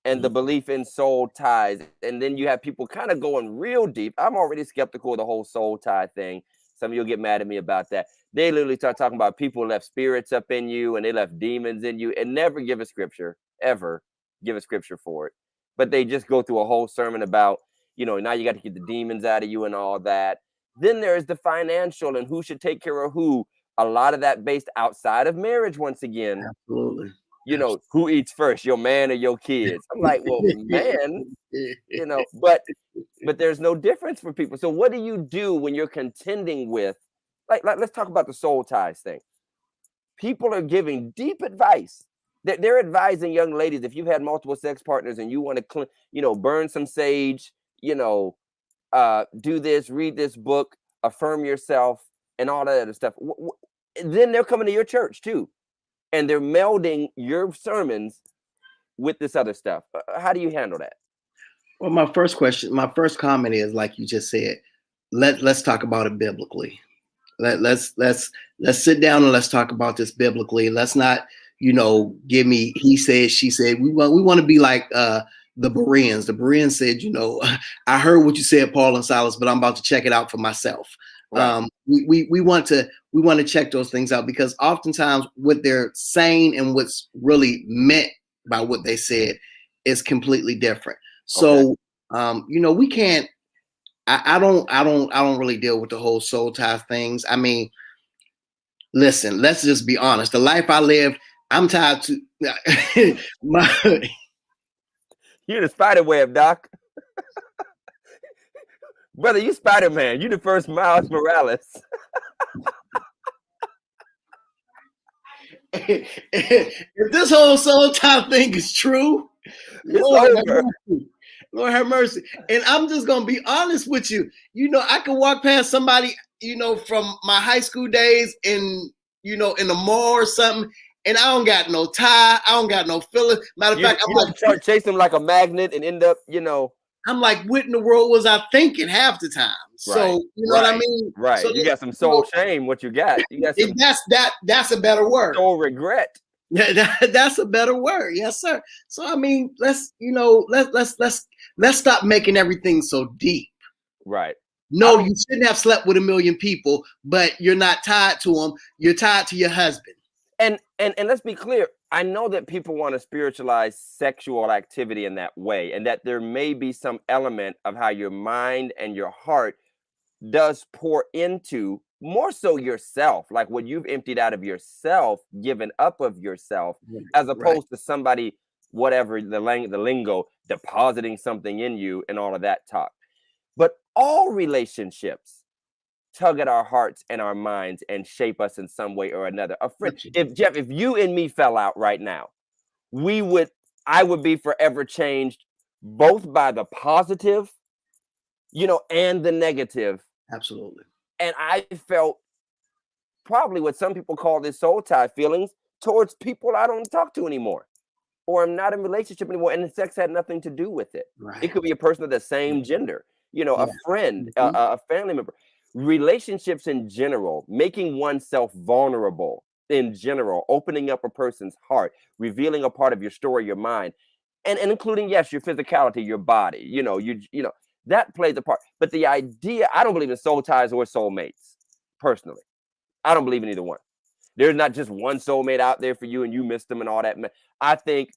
and the belief in soul ties? And then you have people kind of going real deep. I'm already skeptical of the whole soul tie thing. Some of you'll get mad at me about that. They literally start talking about people left spirits up in you and they left demons in you, and never give a scripture, ever give a scripture for it. But they just go through a whole sermon about, now you got to get the demons out of you and all that. Then there's the financial and who should take care of who. A lot of that based outside of marriage once again. Absolutely. Who eats first, your man or your kids? I'm like, well, man, but there's no difference for people. So what do you do when you're contending with, like let's talk about the soul ties thing. People are giving deep advice. They're advising young ladies, if you've had multiple sex partners and you want to burn some sage, do this, read this book, affirm yourself, and all that other stuff. Then they're coming to your church too, and they're melding your sermons with this other stuff. How do you handle that? Well, my first comment is, like you just said, let's talk about it biblically. Let's sit down and let's talk about this biblically. Let's not, give me he said, she said. We want to be like the Bereans. The Bereans said, I heard what you said, Paul and Silas, but I'm about to check it out for myself. Right. We want to check those things out, because oftentimes what they're saying and what's really meant by what they said is completely different. So, we can't. I don't really deal with the whole soul tie things. I mean, listen, let's just be honest. The life I lived, I'm tied to You're the spider web, Doc. Brother, you Spider-Man. You the first Miles Morales. If this whole soul tie thing is true, Lord have mercy. And I'm just gonna be honest with you. I could walk past somebody, from my high school days in the mall or something, and I don't got no tie, I don't got no filler. Matter of fact, I'm like start chasing them like a magnet and end up, I'm like, what in the world was I thinking half the time? So you know what I mean? Right. So you got some soul shame. What you got? You got some. That's a better word. Soul regret. Yeah, that's a better word. Yes, sir. So I mean, let's stop making everything so deep. Right. No, you shouldn't have slept with 1 million people, but you're not tied to them. You're tied to your husband. And let's be clear. I know that people want to spiritualize sexual activity in that way, and that there may be some element of how your mind and your heart does pour into more so yourself, like what you've emptied out of yourself, given up of yourself, as opposed to somebody, whatever the lingo, depositing something in you and all of that talk. But all relationships tug at our hearts and our minds and shape us in some way or another. A friend, if you and me fell out right now, I would be forever changed, both by the positive, and the negative. Absolutely. And I felt probably what some people call this soul tie feelings towards people I don't talk to anymore, or I'm not in a relationship anymore, and the sex had nothing to do with it. Right. It could be a person of the same gender, a friend, a family member. relationships in general, making oneself vulnerable in general, opening up a person's heart, revealing a part of your story, your mind, and including, yes, your physicality, your body, that plays a part. But the idea, I don't believe in soul ties or soulmates, personally. I don't believe in either one. There's not just one soulmate out there for you and you miss them and all that. I think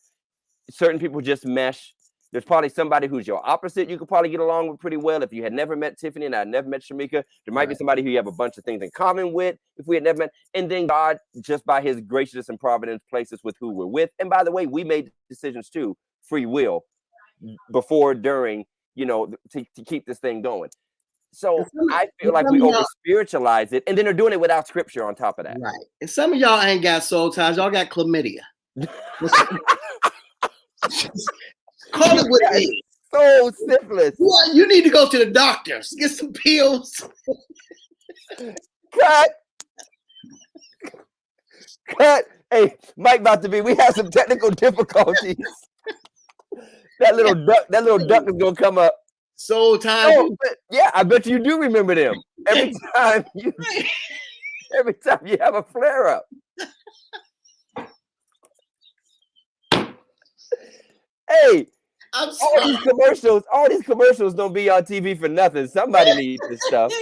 certain people just mesh. There's probably somebody who's your opposite you could probably get along with pretty well. If you had never met Tiffany and I had never met Shamika, there might be somebody who you have a bunch of things in common with if we had never met. And then God, just by his graciousness and providence, places with who we're with. And by the way, we made decisions too, free will, before, during, to keep this thing going. So I feel like we over spiritualize it, and then they're doing it without scripture on top of that. Right. And some of y'all ain't got soul ties. Y'all got chlamydia. Call it what it is. So syphilis. Well, you need to go to the doctors. Get some pills. Cut. Hey, Mike about to be. We have some technical difficulties. That little duck is gonna come up. Soul ties. Oh, yeah, I bet you do remember them. Every time you have a flare up. Hey, all these commercials don't be on TV for nothing. Somebody needs this stuff.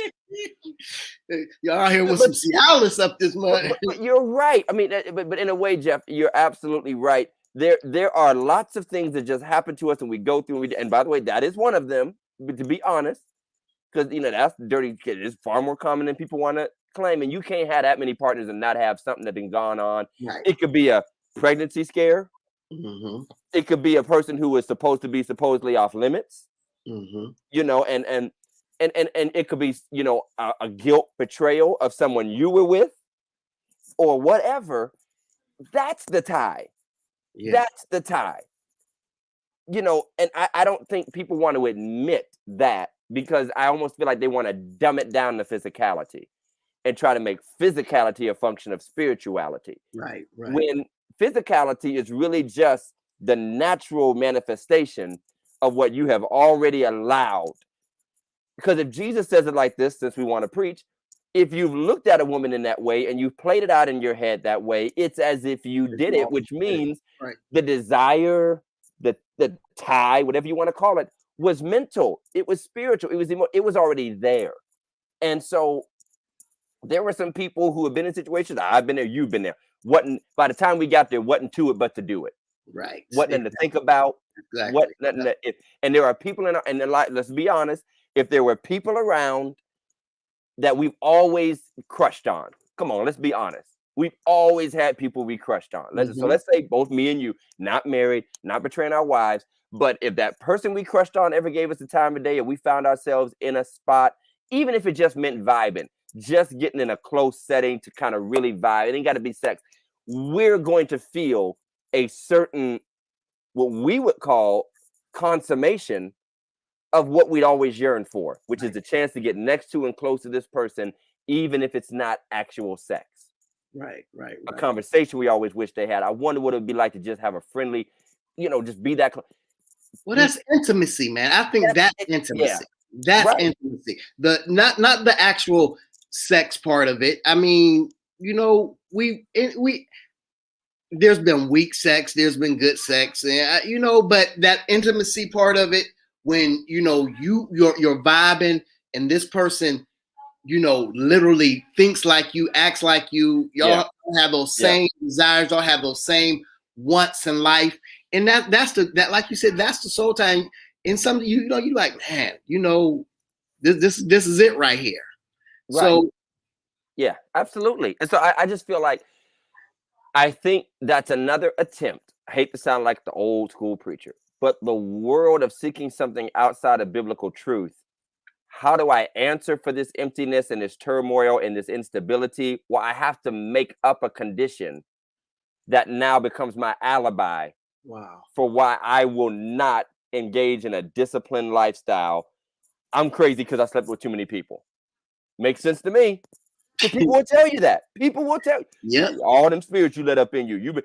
Y'all out here with some Cialis up this month. But you're right. I mean, but in a way, Jeff, you're absolutely right. There are lots of things that just happen to us and we go through. And by the way, that is one of them. But to be honest, because that's dirty. It's far more common than people want to claim. And you can't have that many partners and not have something that's been gone on. Right. It could be a pregnancy scare. Mm-hmm. It could be a person who is supposed to be supposedly off limits. Mm-hmm. And it could be, a guilt betrayal of someone you were with or whatever. That's the tie. Yeah. That's the tie. And I don't think people want to admit that, because I almost feel like they want to dumb it down to physicality and try to make physicality a function of spirituality. Right. When physicality is really just the natural manifestation of what you have already allowed. Because if Jesus says it like this, since we want to preach, if you've looked at a woman in that way and you've played it out in your head that way, it's as if you did it, which means the desire, the tie, whatever you want to call it, was mental. It was spiritual. It was already there. And so there were some people who have been in situations. I've been there. You've been there. By the time we got there, wasn't to it but to do it. Right. Wasn't to think about. Exactly. And there are people in the life. Let's be honest. If there were people around that we've always crushed on, come on, let's be honest. We've always had people we crushed on. So let's say both me and you, not married, not betraying our wives. But if that person we crushed on ever gave us the time of day and we found ourselves in a spot, even if it just meant vibing, just getting in a close setting to kind of really vibe, it ain't got to be sex, we're going to feel a certain, what we would call consummation of what we'd always yearned for, which is the chance to get next to and close to this person, even if it's not actual sex. Right. A conversation we always wish they had. I wonder what it would be like to just have a friendly, just be that close. Well, that's intimacy, man. I think that's intimacy. Yeah. That's intimacy. Not the actual sex part of it. I mean, we there's been weak sex, there's been good sex, and but that intimacy part of it, when you're vibing and this person literally thinks like you, acts like you, y'all have those same desires, y'all have those same wants in life, and that's like you said, that's the soul tie. And some you like, man, this is it right here. Right. So yeah, absolutely. And so I just feel like I think that's another attempt. I hate to sound like the old school preacher, but the world of seeking something outside of biblical truth. How do I answer for this emptiness and this turmoil and this instability? Well, I have to make up a condition that now becomes my alibi for why I will not engage in a disciplined lifestyle. I'm crazy because I slept with too many people. Makes sense to me. So people will tell you that. People will tell you. Yeah. All them spirits you let up in you.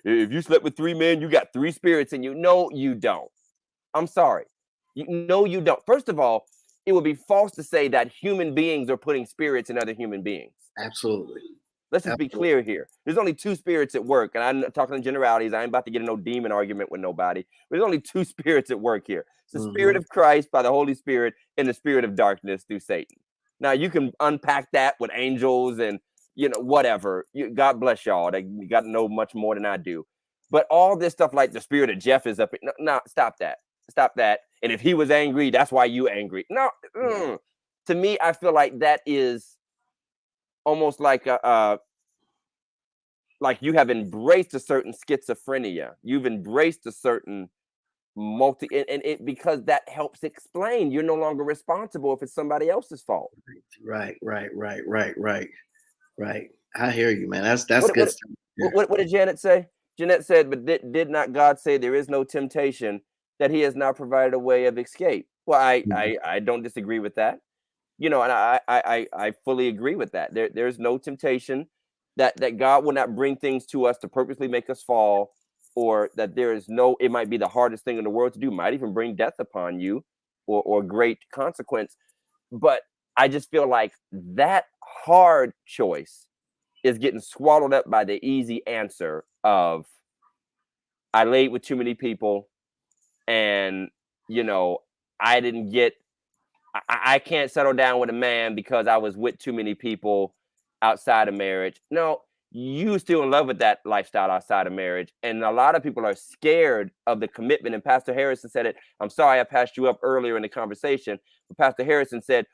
If you slept with 3 men, you got 3 spirits in you. No, you don't. I'm sorry. No, you don't. First of all, it would be false to say that human beings are putting spirits in other human beings. Absolutely. Let's just be clear here. There's only two spirits at work, and I'm talking in generalities. I ain't about to get in no demon argument with nobody. There's only two spirits at work here. It's the spirit of Christ by the Holy Spirit and the spirit of darkness through Satan. Now, you can unpack that with angels and, whatever. God bless y'all. They got to know much more than I do. But all this stuff like the spirit of Jeff is up. No, stop that. Stop that. And if he was angry, that's why you angry. No. To me, I feel like that is almost like like you have embraced a certain schizophrenia. You've embraced a certain because that helps explain you're no longer responsible if it's somebody else's fault. Right. I hear you, man. That's good. What did Janet say? Jeanette said, but did not God say there is no temptation, that he has not provided a way of escape? Well, I don't disagree with that. And I fully agree with that. There's no temptation that God will not bring things to us to purposely make us fall, or that it might be the hardest thing in the world to do, might even bring death upon you or great consequence. But I just feel like that hard choice is getting swallowed up by the easy answer of, I laid with too many people and, I can't settle down with a man because I was with too many people outside of marriage. No, you still in love with that lifestyle outside of marriage. And a lot of people are scared of the commitment. And Pastor Harrison said it. I'm sorry I passed you up earlier in the conversation, but Pastor Harrison said,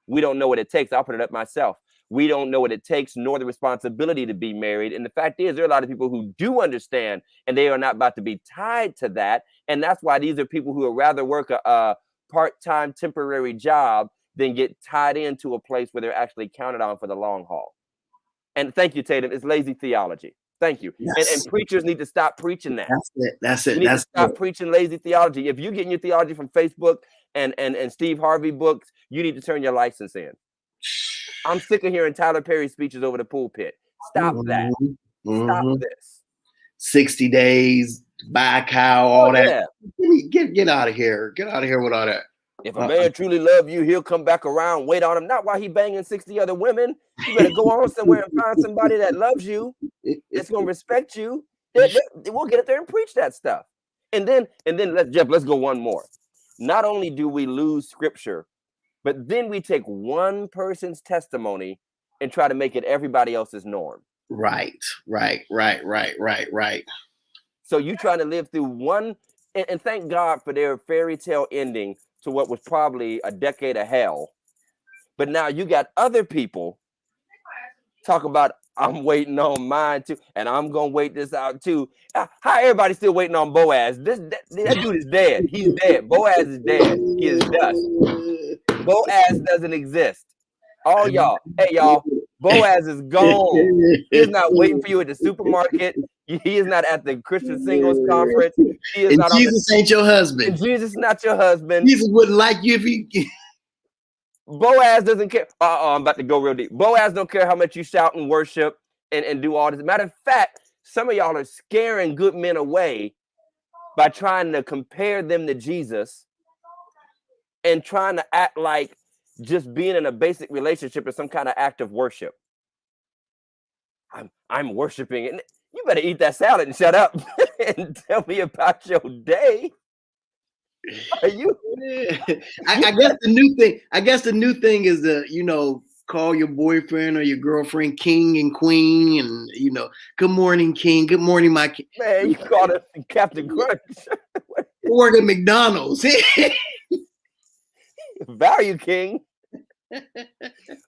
we don't know what it takes. I'll put it up myself. We don't know what it takes, nor the responsibility to be married. And the fact is, there are a lot of people who do understand, and they are not about to be tied to that. And that's why these are people who would rather work a part-time temporary job than get tied into a place where they're actually counted on for the long haul. And thank you, Tatum. It's lazy theology. Thank you. Yes. And preachers need to stop preaching that. That's it. You need to stop preaching lazy theology. If you're getting your theology from Facebook and Steve Harvey books, you need to turn your license in. I'm sick of hearing Tyler Perry speeches over the pulpit. Stop that. Stop this. 60 days, buy a cow, all that. Get out of here. Get out of here with all that. If a man truly loves you, he'll come back around, wait on him. Not while he banging 60 other women. You better go on somewhere and find somebody that loves you, that's going to respect you. We'll get up there and preach that stuff. And then let's go one more. Not only do we lose scripture, but then we take one person's testimony and try to make it everybody else's norm. Right. So you trying to live through one, and thank God for their fairy tale ending to what was probably a decade of hell. But now you got other people talk about, I'm waiting on mine too, and I'm gonna wait this out too. How everybody still waiting on Boaz? That dude is dead. He's dead. Boaz is dead. He is dust. Boaz doesn't exist. All y'all, hey y'all, Boaz is gone. He's not waiting for you at the supermarket. He is not at the Christian Singles Conference. He is not. Jesus ain't your husband. And Jesus is not your husband. Jesus wouldn't like you if he. Boaz doesn't care. I'm about to go real deep. Boaz don't care how much you shout and worship and do all this. Matter of fact, some of y'all are scaring good men away by trying to compare them to Jesus and trying to act like just being in a basic relationship is some kind of act of worship. I'm worshiping, and you better eat that salad and shut up and tell me about your day. Are you? I guess the new thing. I guess the new thing is to call your boyfriend or your girlfriend king and queen, and good morning, king. Good morning, my king. Man, you called it Captain Crunch. Work at McDonald's. Value King.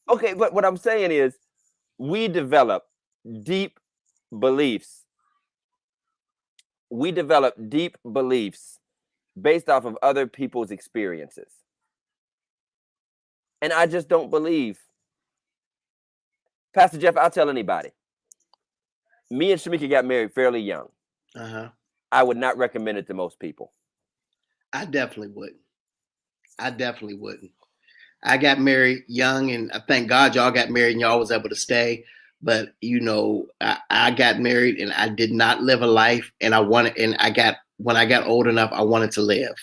Okay, but what I'm saying is, we develop deep beliefs. We develop deep beliefs based off of other people's experiences. And I just don't believe. Pastor Jeff, I'll tell anybody. Me and Shamika got married fairly young. I would not recommend it to most people. I definitely wouldn't. I got married young, and I thank God y'all got married and y'all was able to stay. But I got married and I did not live a life, and when I got old enough, I wanted to live.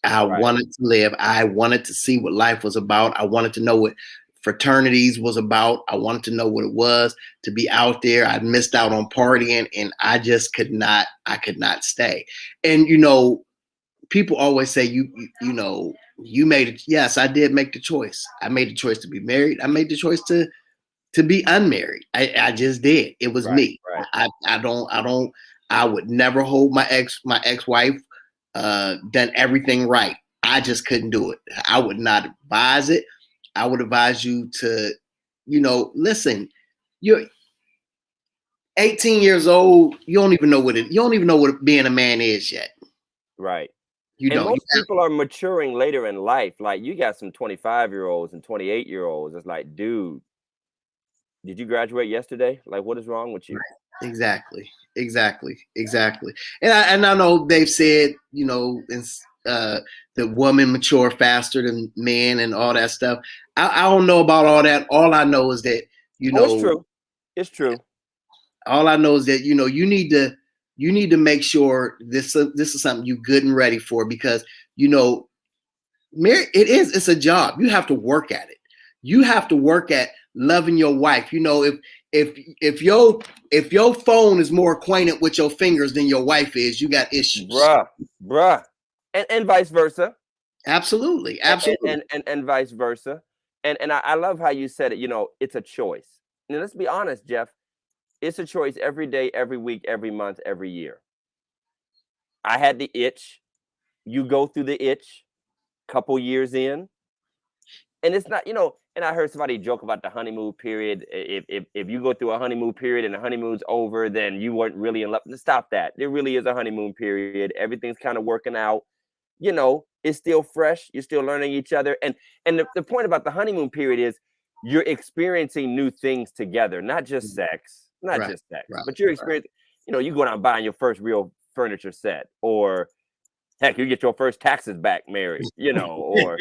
I Right. wanted to live. I wanted to see what life was about. I wanted to know what fraternities was about. I wanted to know what it was to be out there. I missed out on partying, and I just could not. I could not stay. And people always say you made it. Yes, I did make the choice. I made the choice to be married. I made the choice to be unmarried. I just did. It was Right. me. Right. I would never hold my ex-wife done everything right. I just couldn't do it. I would not advise it. I would advise you to, listen, you're 18 years old. You don't even know what being a man is yet. Right. You And don't. most people are maturing later in life. Like you got some 25-year-olds and 28-year-olds. It's like, dude, did you graduate yesterday? Like, what is wrong with you? Exactly. And I know they've said, the women mature faster than men and all that stuff. I don't know about all that. All I know is that, Oh, it's true. It's true. all I know is that, you need to make sure this is something you're good and ready for, because, it's a job. You have to work at it. You have to work at loving your wife. If your phone is more acquainted with your fingers than your wife is, you got issues. Bruh. And vice versa. Absolutely. And vice versa. And I love how you said it, it's a choice. Now let's be honest, Jeff. It's a choice every day, every week, every month, every year. I had the itch. You go through the itch, couple years in, and it's not, and I heard somebody joke about the honeymoon period. If you go through a honeymoon period and the honeymoon's over, then you weren't really in love. Stop that. There really is a honeymoon period. Everything's kind of working out. It's still fresh. You're still learning each other. And the point about the honeymoon period is you're experiencing new things together, not just sex, Right, but you're experiencing, you going out and buying your first real furniture set, or heck, you get your first taxes back married, or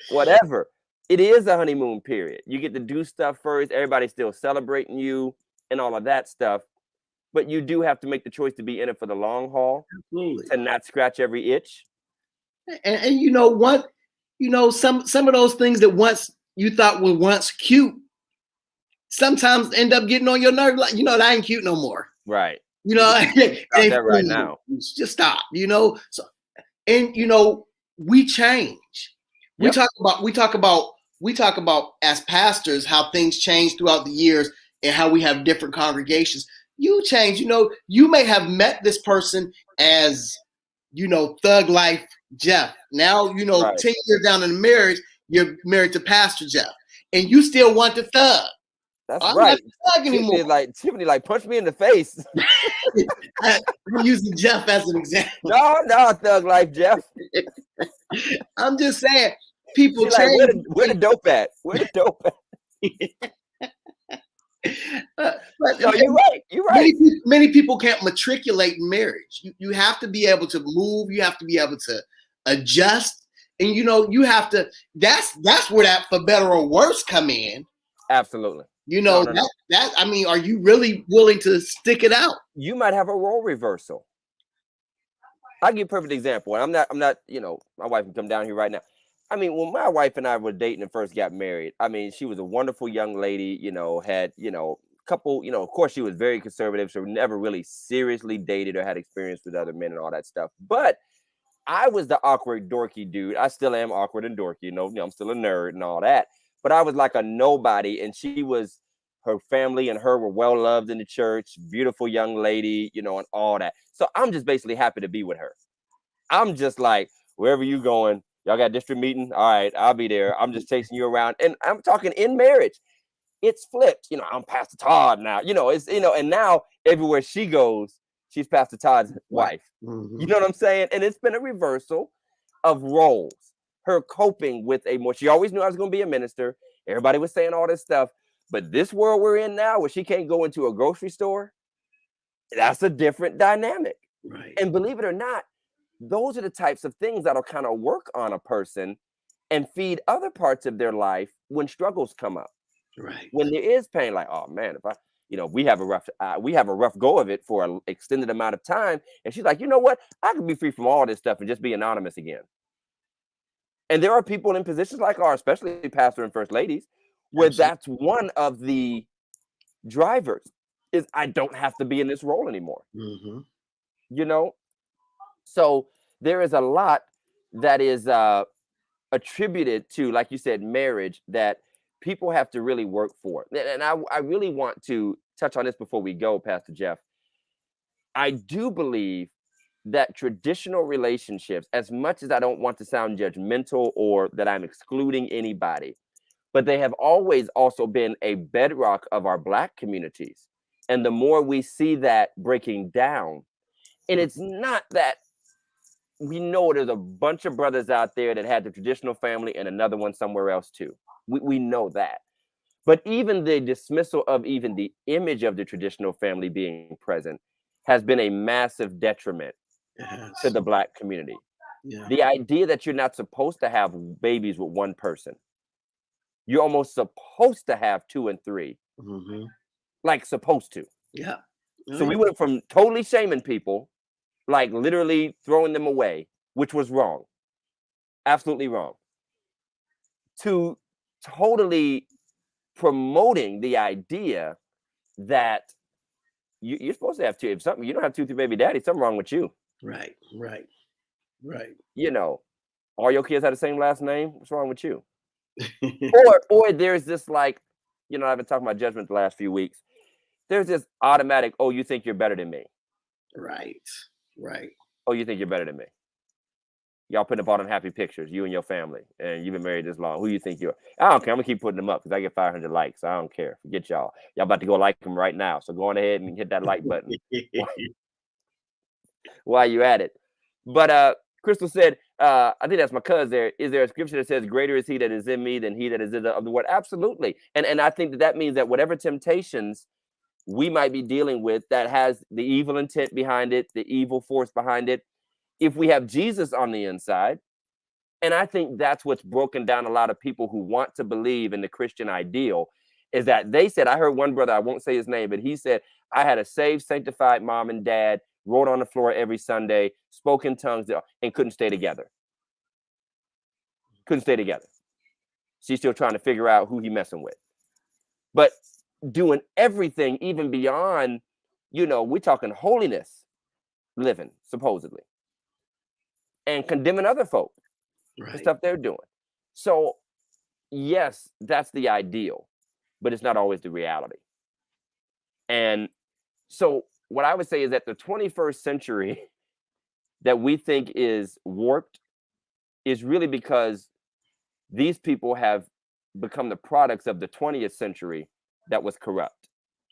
whatever. It is a honeymoon period. You get to do stuff first. Everybody's still celebrating you and all of that stuff. But you do have to make the choice to be in it for the long haul. Absolutely. And not scratch every itch. And you know what? Some of those things that once you thought were once cute sometimes end up getting on your nerve. Like, that ain't cute no more. Right. It ain't that right now. Just stop. So, and we change. Yep. We talk about as pastors how things change throughout the years and how we have different congregations. You change. You may have met this person as thug life Jeff. Now, Right. 10 years down in the marriage, you're married to Pastor Jeff, and you still want the thug. That's I'm right. not thug anymore. Tiffany, punch me in the face. I'm using Jeff as an example. No, thug life, Jeff. I'm just saying, people change. Like, where the dope at? Where the dope at? No, you're right. You're right. Many people can't matriculate in marriage. You have to be able to move. You have to be able to adjust, and you have to. That's where that for better or worse come in. Absolutely. No. That I mean, are you really willing to stick it out? You might have a role reversal. I'll give you a perfect example. And I'm not. My wife can come down here right now. I mean, when my wife and I were dating and first got married, I mean, she was a wonderful young lady, had, couple, of course she was very conservative. So never really seriously dated or had experience with other men and all that stuff. But I was the awkward, dorky dude. I still am awkward and dorky, I'm still a nerd and all that. But I was like a nobody. And her family and her were well loved in the church, beautiful young lady, and all that. So I'm just basically happy to be with her. I'm just like, wherever you going, y'all got district meeting? All right, I'll be there. I'm just chasing you around. And I'm talking in marriage. It's flipped. I'm Pastor Todd now. And now everywhere she goes, she's Pastor Todd's wife. Mm-hmm. You know what I'm saying? And it's been a reversal of roles. Her coping with she always knew I was going to be a minister. Everybody was saying all this stuff. But this world we're in now, where she can't go into a grocery store, that's a different dynamic. Right. And believe it or not, those are the types of things that'll kind of work on a person and feed other parts of their life when struggles come up. Right. When there is pain, like, oh man, if I, we have a rough go of it for an extended amount of time. And she's like, you know what? I could be free from all this stuff and just be anonymous again. And there are people in positions like ours, especially pastor and first ladies, where Absolutely. that's one of the drivers is I don't have to be in this role anymore. Mm-hmm. You know, so there is a lot that is attributed to, like you said, marriage that people have to really work for. And I really want to touch on this before we go, Pastor Jeff. I do believe that traditional relationships, as much as I don't want to sound judgmental or that I'm excluding anybody, but they have always also been a bedrock of our Black communities. And the more we see that breaking down, and it's not that we know there's a bunch of brothers out there that had the traditional family and another one somewhere else too. We know that. But even the dismissal of even the image of the traditional family being present has been a massive detriment to Yes. the Black community. Yeah. The idea that you're not supposed to have babies with one person, you're almost supposed to have two and three, Mm-hmm. like supposed to. Yeah. Oh, So yeah. we went from totally shaming people, like literally throwing them away, which was wrong, absolutely wrong, to totally promoting the idea that you're supposed to have two. If something you don't have two, three baby daddy, something wrong with you. Right. Right. Right. You know, all your kids have the same last name. What's wrong with you? Or there's this like, I've been talking about judgment the last few weeks. There's this automatic, oh, you think you're better than me. Right. Right. Oh, you think you're better than me. Y'all putting up all them happy pictures, you and your family, and you've been married this long. Who you think you are? I don't care. I'm gonna keep putting them up because I get 500 likes. I don't care. Forget y'all. Y'all about to go like them right now. So go on ahead and hit that like button while you at it. But Crystal said, I think that's my cousin there. Is there a scripture that says, greater is he that is in me than he that is in the world? Absolutely. And I think that means that whatever temptations we might be dealing with that has the evil intent behind it, the evil force behind it, if we have Jesus on the inside, and I think that's what's broken down a lot of people who want to believe in the Christian ideal, is that they said, I heard one brother, I won't say his name, but he said, I had a saved, sanctified mom and dad, rolled on the floor every Sunday, spoke in tongues, and couldn't stay together. Couldn't stay together. She's still trying to figure out who he messing with. But doing everything, even beyond, we're talking holiness living, supposedly, and condemning other folk for Right. stuff they're doing. So, yes, that's the ideal, but it's not always the reality. And so, what I would say is that the 21st century that we think is warped is really because these people have become the products of the 20th century that was corrupt.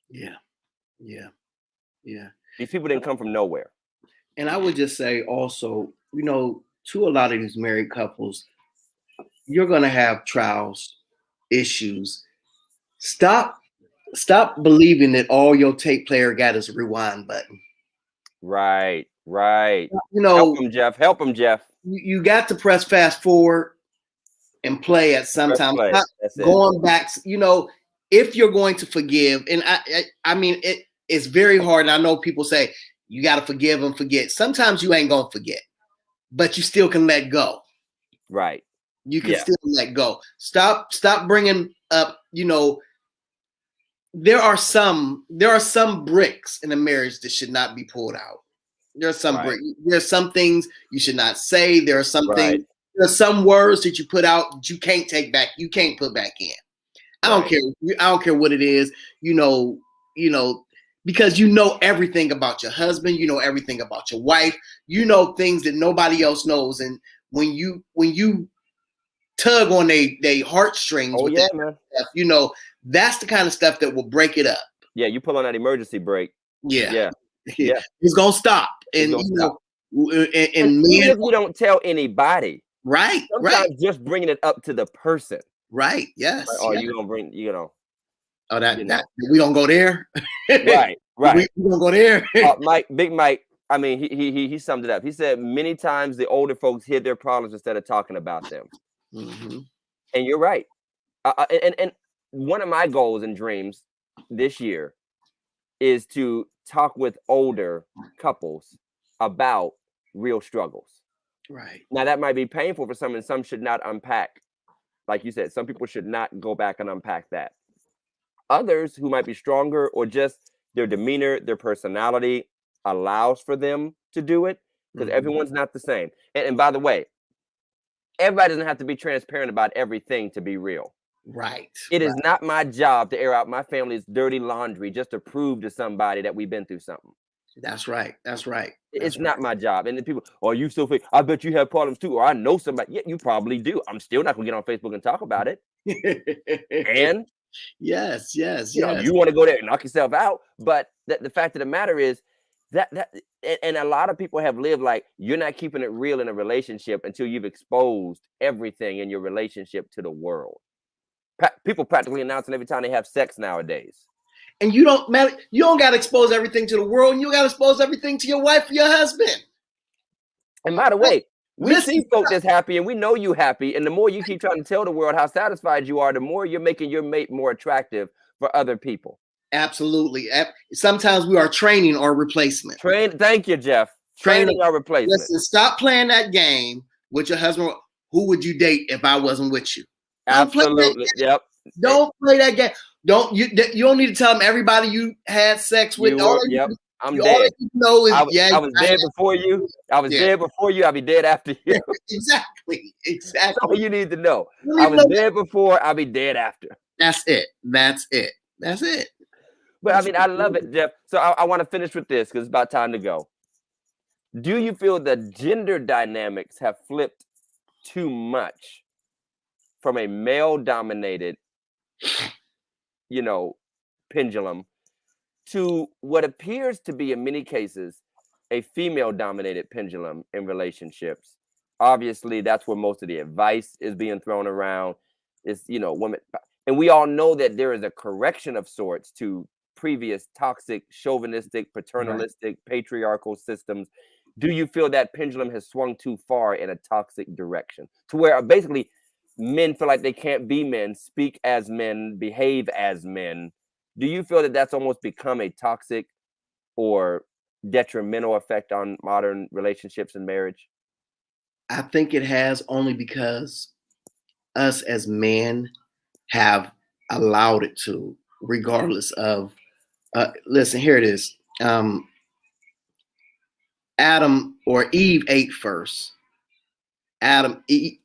Yeah. Yeah. Yeah. These people didn't come from nowhere. And I would just say also, to a lot of these married couples, you're going to have trials, issues. Stop believing that all your tape player got is a rewind button. Right. Help him, Jeff. Help him, Jeff. You got to press fast forward and play at some time. Going back, if you're going to forgive, and I mean, it's very hard. And I know people say you got to forgive and forget. Sometimes you ain't gonna forget, but you still can let go. Right. You can still let go. Stop bringing up. There are some bricks in a marriage that should not be pulled out. There are some bricks. There's some things you should not say. There are some things. There are some words that you put out that you can't take back. You can't put back in. I don't care. I don't care what it is. Because you know everything about your husband. You know everything about your wife. You know things that nobody else knows. And when you tug on they heartstrings with that stuff, that's the kind of stuff that will break it up. Yeah, you pull on that emergency brake. Yeah. It's gonna stop. And stop. And even if you don't tell anybody, sometimes just bringing it up to the person. Right. Yes. Like, oh, you gonna bring, Oh, that we don't go there. Right. We don't go there. Big Mike. I mean, he summed it up. He said many times the older folks hid their problems instead of talking about them. Mm-hmm. And you're right. And one of my goals and dreams this year is to talk with older couples about real struggles. Right. Now that might be painful for some, and some should not unpack. Like you said, some people should not go back and unpack that. Others who might be stronger, or just their demeanor, their personality allows for them to do it, because Mhm. everyone's not the same. And by the way, everybody doesn't have to be transparent about everything to be real. Right. It Right. is not my job to air out my family's dirty laundry just to prove to somebody that we've been through something. That's right. That's right. It's That's not my job. And then people, oh, you still fake. I bet you have problems too. Or I know somebody. Yeah, you probably do. I'm still not gonna get on Facebook and talk about it. right. And Yes. Yes. Yes. you want to go there and knock yourself out. But the fact of the matter is that and a lot of people have lived like, you're not keeping it real in a relationship until you've exposed everything in your relationship to the world. People practically announcing every time they have sex nowadays. And you don't matter. You don't got to expose everything to the world, and you got to expose everything to your wife or your husband. And by the way, we Listen, see folk that's happy, and we know you happy. And the more you keep trying to tell the world how satisfied you are, the more you're making your mate more attractive for other people. absolutely. Sometimes we are training our replacement. Thank you, Jeff. Training our replacement. Listen, stop playing that game with your husband. Who would you date if I wasn't with you? Absolutely. Yep. Don't play that game. You don't need to tell them everybody you had sex with. Yep. I'm all dead. you know is, I was dead before you. I was dead before you. I'll be dead after you. Exactly. That's all you need to know. I was dead before. I'll be dead after. That's it. That's it. That's it. But I mean, I love it, Jeff. So I want to finish with this because it's about time to go. Do you feel that gender dynamics have flipped too much from a male-dominated, pendulum to what appears to be, in many cases, a female-dominated pendulum in relationships? Obviously, that's where most of the advice is being thrown around. Is women, and we all know that there is a correction of sorts to previous toxic, chauvinistic, paternalistic, patriarchal systems. Do you feel that pendulum has swung too far in a toxic direction to where basically men feel like they can't be men, speak as men, behave as men? Do you feel that that's almost become a toxic or detrimental effect on modern relationships and marriage? I think it has, only because us as men have allowed it to, regardless of. Listen, here it is. Adam or Eve ate first. Adam ate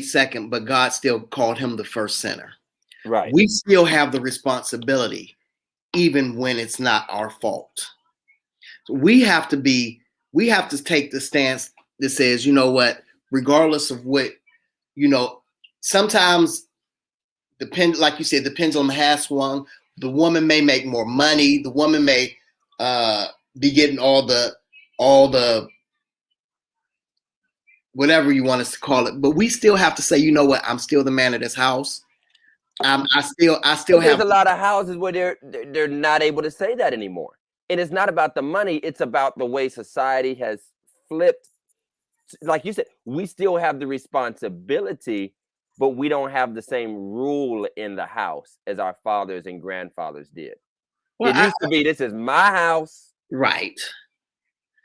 second, but God still called him the first sinner. Right. We still have the responsibility, even when it's not our fault. So we have to take the stance that says, you know what, regardless of what, sometimes like you said, the pendulum has swung. The woman may make more money. The woman may be getting all the whatever you want us to call it, but we still have to say, you know what, I'm still the man of this house. I still There's a lot of houses where they're not able to say that anymore. And it's not about the money, it's about the way society has flipped. Like you said, we still have the responsibility, but we don't have the same rule in the house as our fathers and grandfathers did. Well, it used to be, this is my house. Right.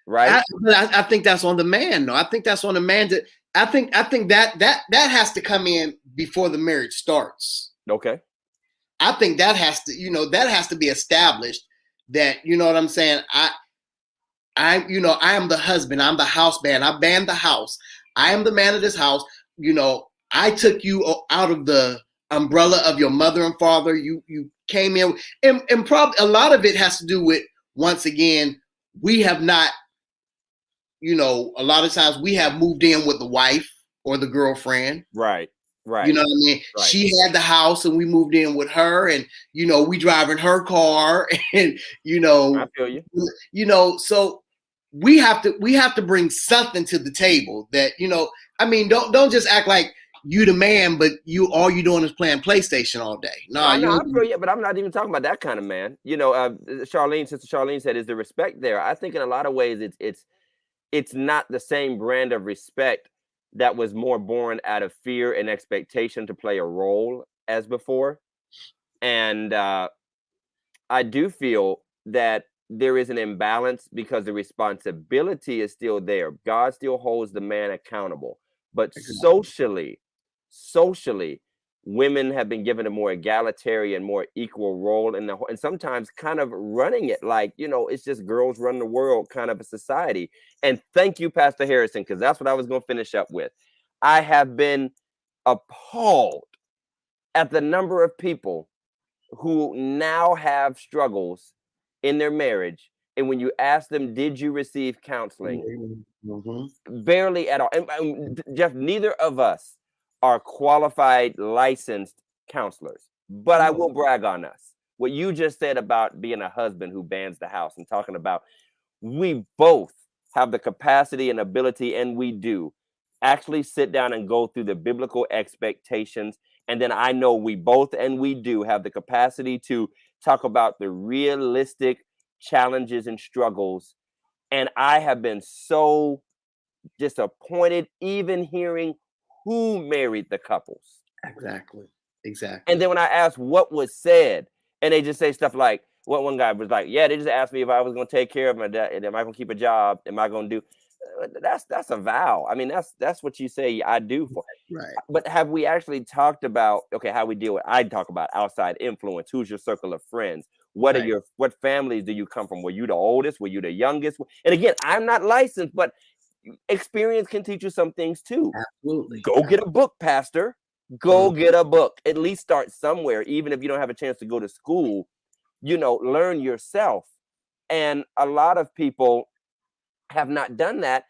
Right. I think that's on the man. No, I think that's on the man. I think that has to come in before the marriage starts. Okay. I think that has to be established. That, you know what I'm saying? I am the husband. I'm the house man. I banned the house. I am the man of this house. I took you out of the umbrella of your mother and father. You came in, and probably a lot of it has to do with, once again, we have not. A lot of times we have moved in with the wife or the girlfriend. Right. You know what I mean? Right. She had the house and we moved in with her, and, we driving her car, and, I feel you. So we have to bring something to the table that, don't just act like you the man, but all you doing is playing PlayStation all day. No, I feel you, but I'm not even talking about that kind of man. Sister Charlene said, is the respect there? I think in a lot of ways it's not the same brand of respect that was more born out of fear and expectation to play a role as before. And I do feel that there is an imbalance because the responsibility is still there. God still holds the man accountable. But socially, women have been given a more egalitarian, more equal role in and sometimes kind of running it like, it's just girls run the world kind of a society. And thank you, Pastor Harrison, because that's what I was going to finish up with. I have been appalled at the number of people who now have struggles in their marriage. And when you ask them, did you receive counseling? Barely at all. And Jeff, neither of us are qualified, licensed counselors, but I will brag on us. What you just said about being a husband who bans the house and talking about, we both have the capacity and ability, and we do actually sit down and go through the biblical expectations. And then I know we both, and we do have the capacity to talk about the realistic challenges and struggles. And I have been so disappointed even hearing who married the couples. Exactly. And then when I asked what was said, and they just say stuff like, what one guy was like, yeah, they just asked me if I was going to take care of my dad, and am I going to keep a job? Am I going to do? That's a vow. I mean, that's what you say I do for. Right. But have we actually talked about, okay, how we deal with, I talk about outside influence. Who's your circle of friends? What are what families do you come from? Were you the oldest? Were you the youngest? And again, I'm not licensed, but experience can teach you some things too. Absolutely. Go get a book, Pastor. Go get a book. At least start somewhere, even if you don't have a chance to go to school. Learn yourself. And a lot of people have not done that.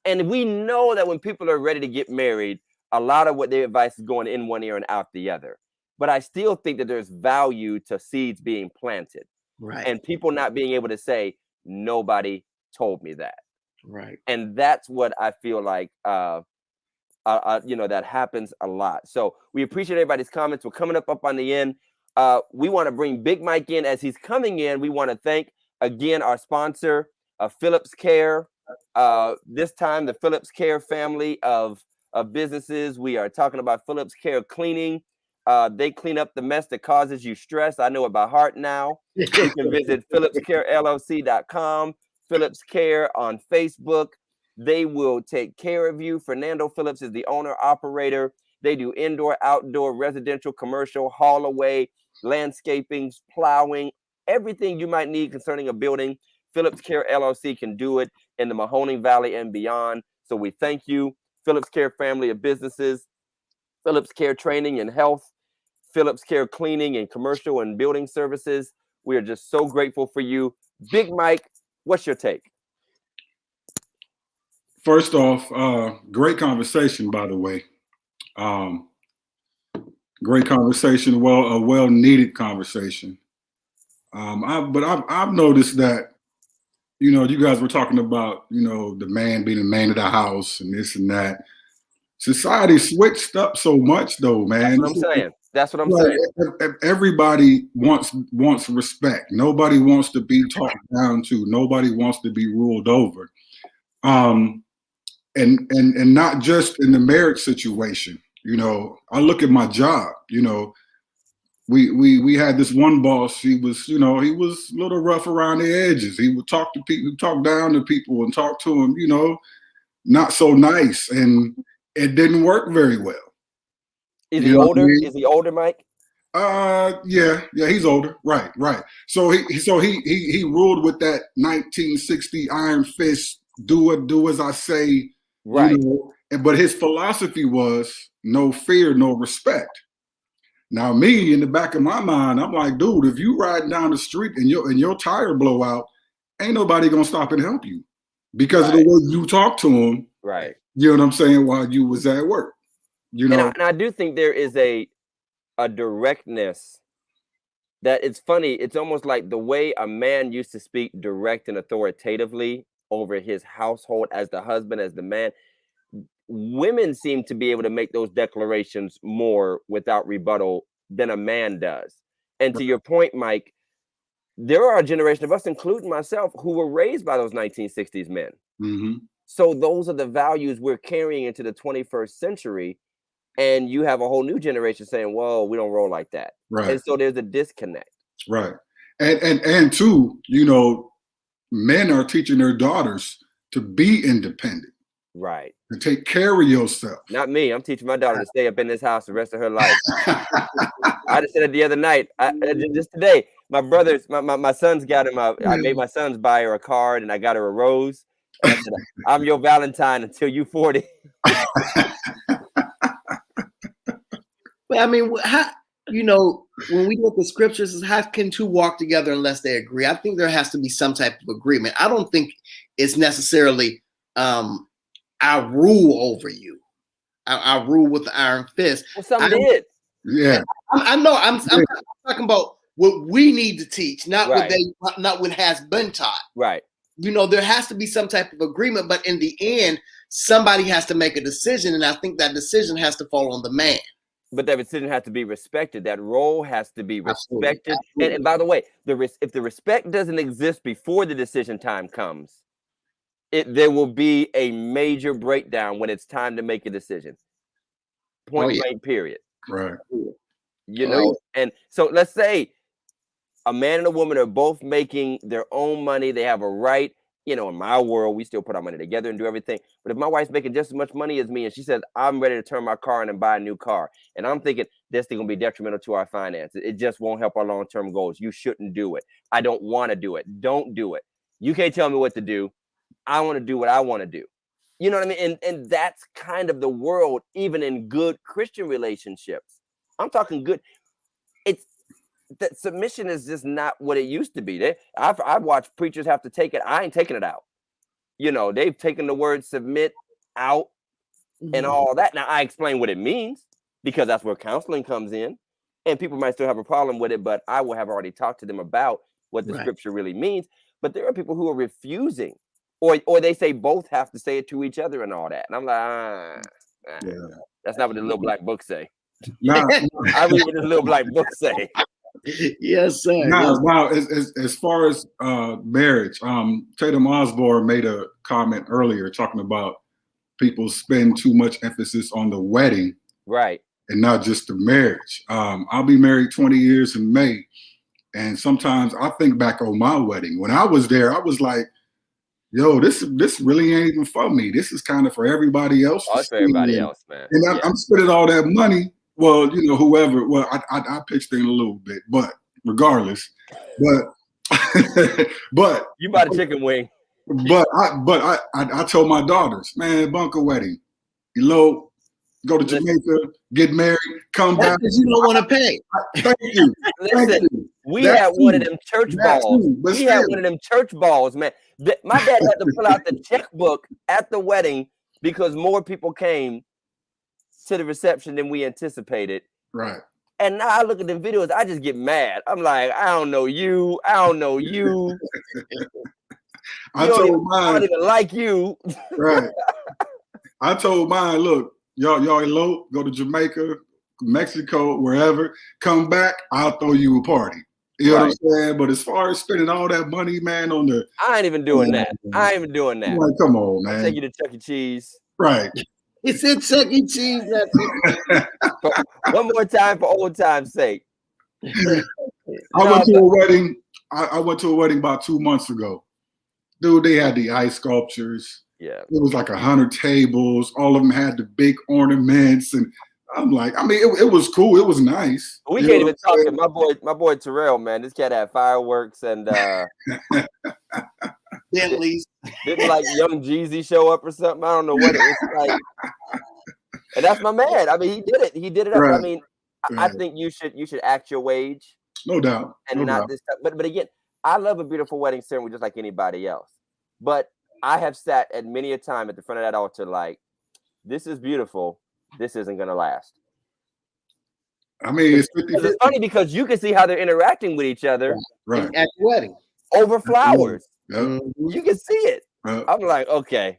And we know that when people are ready to get married, a lot of what their advice is going in one ear and out the other. But I still think that there's value to seeds being planted. Right. And people not being able to say, nobody told me that. Right. And that's what I feel like, that happens a lot. So we appreciate everybody's comments. We're coming up on the end. We want to bring Big Mike in. As he's coming in, we want to thank, again, our sponsor, Phillips Care. This time, the Phillips Care family of businesses. We are talking about Phillips Care Cleaning. They clean up the mess that causes you stress. I know it by heart now. You can visit phillipscarellc.com, Phillips Care on Facebook. They will take care of you. Fernando Phillips is the owner operator. They do indoor, outdoor, residential, commercial, haul away, landscaping, plowing, everything you might need concerning a building. Phillips Care LLC can do it in the Mahoning Valley and beyond. So we thank you, Phillips Care family of businesses, Phillips Care Training and Health, Phillips Care Cleaning and Commercial and Building Services. We are just so grateful for you. Big Mike, what's your take? First off, great conversation, by the way. Great conversation, a well-needed conversation. I've noticed that, you guys were talking about, the man being the man of the house and this and that. Society switched up so much, though, man. That's what I'm saying. Everybody wants respect. Nobody wants to be talked down to. Nobody wants to be ruled over. And not just in the marriage situation. I look at my job. We had this one boss. He was a little rough around the edges. He would talk to people, talk down to people, and talk to them, not so nice, and it didn't work very well. Is he older? Is he older, Mike? Yeah, he's older. Right. So he ruled with that 1960 iron fist. Do as I say. Right. But his philosophy was no fear, no respect. Now, me, in the back of my mind, I'm like, dude, if you ride down the street and your tire blow out, ain't nobody gonna stop and help you because of the way you talk to him. Right. You know what I'm saying? While you was at work. And I do think there is a directness that it's funny. It's almost like the way a man used to speak direct and authoritatively over his household as the husband, as the man. Women seem to be able to make those declarations more without rebuttal than a man does. And to your point, Mike, there are a generation of us, including myself, who were raised by those 1960s men. Mm-hmm. So those are the values we're carrying into the 21st century. And you have a whole new generation saying, whoa, we don't roll like that. Right. And so there's a disconnect. Right. And two, men are teaching their daughters to be independent, Right. to take care of yourself. Not me. I'm teaching my daughter to stay up in this house the rest of her life. I just said it the other night. Just today, my son's got him. I made my sons buy her a card, and I got her a rose. And I said, I'm your Valentine until you 40. But I mean, how, when we look at scriptures, how can two walk together unless they agree? I think there has to be some type of agreement. I don't think it's necessarily I rule over you. I rule with the iron fist. Well, some did. Yeah. I know. I'm talking about what we need to teach, not Right. not what has been taught. Right. There has to be some type of agreement, but in the end, somebody has to make a decision, and I think that decision has to fall on the man. But that decision has to be respected. That role has to be respected. Absolutely. And by the way, if the respect doesn't exist before the decision time comes, there will be a major breakdown when it's time to make a decision. Point blank, period. Right. And so let's say a man and a woman are both making their own money. They have a right. In my world, we still put our money together and do everything. But if my wife's making just as much money as me and she says, I'm ready to turn my car in and buy a new car, and I'm thinking this thing will be detrimental to our finances, it just won't help our long-term goals. You shouldn't do it. I don't want to do it. Don't do it. You can't tell me what to do. I want to do what I want to do. You know what I mean? And that's kind of the world, even in good Christian relationships. I'm talking good. That submission is just not what it used to be. I've watched preachers have to take it. I ain't taking it out. They've taken the word submit out and all that. Now I explain what it means because that's where counseling comes in, and people might still have a problem with it, but I will have already talked to them about what the scripture really means. But there are people who are refusing, or they say both have to say it to each other and all that. And I'm like, that's not what the little black book say. Now, I read what this little black book say. Yes, sir. Now, as far as marriage, Tatum Osborne made a comment earlier talking about people spend too much emphasis on the wedding, right, and not just the marriage. I'll be married 20 years in May, and sometimes I think back on my wedding. When I was there, I was like, "Yo, this really ain't even for me. This is kind of for everybody else." Oh, it's for everybody else, man. And I'm spending all that money. Well, whoever. Well, I pitched in a little bit, but regardless, but you bought a chicken wing. But I told my daughters, man, bunk a wedding, go to Jamaica, get married, come back. Because you don't want to pay. Thank you. Listen, we had one of them church balls. We had one of them church balls, man. My dad had to pull out the checkbook at the wedding because more people came to the reception than we anticipated. Right. And now I look at the videos, I just get mad. I'm like, I don't know you. I don't know you. I don't even like you. Right. I told mine, look, y'all elope, go to Jamaica, Mexico, wherever, come back, I'll throw you a party. You know what I'm saying? But as far as spending all that money, man, I ain't even doing that. I ain't even doing that. Like, come on, man. I'll take you to Chuck E. Cheese. Right. He said Chuck E. Cheese. One more time for old time's sake. I went to a wedding. I went to a wedding about 2 months ago. Dude, they had the ice sculptures. Yeah. It was like 100 tables. All of them had the big ornaments. And I'm like, I mean, it was cool. It was nice. We can't even talk to my boy Terrell, man. This cat had fireworks and Bentleys. Didn't like Young Jeezy show up or something? I don't know what it was like. And that's my man. I mean, he did it. He did it up. Right. I mean, I think you should act your wage. No doubt. And not this stuff. But again, I love a beautiful wedding ceremony just like anybody else. But I have sat at many a time at the front of that altar like, this is beautiful. This isn't going to last. I mean, it's funny because you can see how they're interacting with each other right. At the wedding over flowers. Yep. You can see it. Yep. I'm like, okay.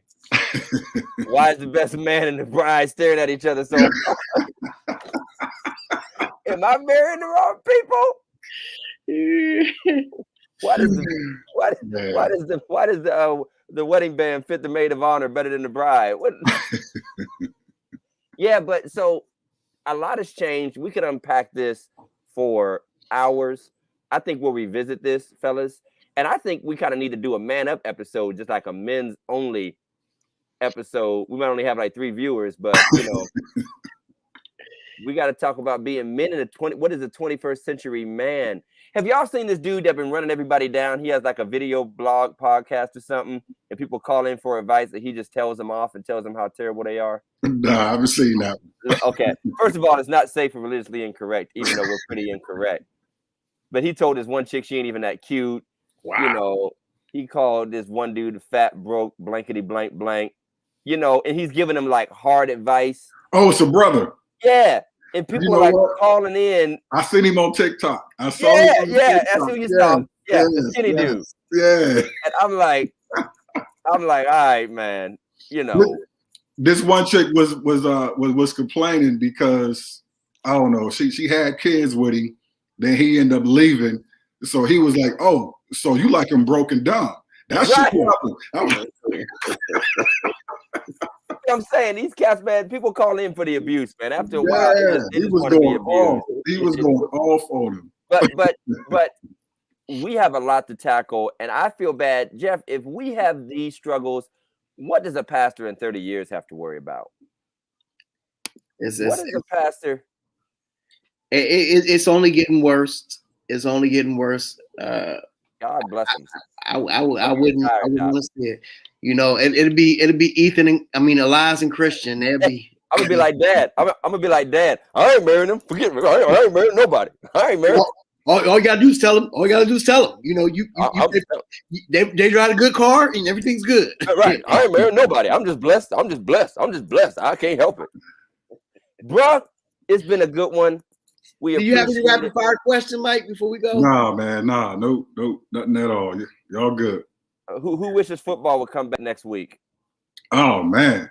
Why is the best man and the bride staring at each other so hard? Am I marrying the wrong people? Why does the wedding band fit the maid of honor better than the bride? What? Yeah, but so a lot has changed. We could unpack this for hours. I think we'll revisit this, fellas. And I think we kind of need to do a man up episode, just like a men's only episode. We might only have like 3 viewers, but we got to talk about being men in the 21st century man. Have y'all seen this dude that been running everybody down? He has like a video blog podcast or something, and people call in for advice that he just tells them off and tells them how terrible they are. Nah, I haven't seen that. Okay. First of all, it's not safe and religiously incorrect, even though we're pretty incorrect. But he told this one chick she ain't even that cute. Wow. He called this one dude fat, broke, blankety blank blank. And he's giving him like hard advice. Oh, it's a brother. Yeah. And people are like calling in. I seen him on TikTok. I saw him. Yeah. I see you saw. Yeah, the skinny dude. Yeah. And I'm like, all right, man. This one chick was complaining because I don't know, she had kids with him, then he ended up leaving. So he was like, "Oh, so you like him broken down?" That's right. I'm saying these cats, man, people call in for the abuse, man. After a while, he was going off. He was going off on him. But we have a lot to tackle, and I feel bad, Jeff. If we have these struggles, what does a pastor in 30 years have to worry about? What is a pastor? It's only getting worse. It's only getting worse. God bless him. I wouldn't want to say it. It'd be Ethan and Elias and Christian. I'm gonna be like Dad. I'm gonna be like Dad. I ain't marrying him. Forget me. I ain't marrying nobody. I ain't marrying. All you gotta do is tell them. They drive a good car and everything's good. Right. I ain't marrying nobody. I'm just blessed. I can't help it. Bruh, it's been a good one. Do you have any rapid fire question, Mike, before we go? Nah, man. Nah, nope, nothing at all. Y'all good. Who wishes football would come back next week? Oh man,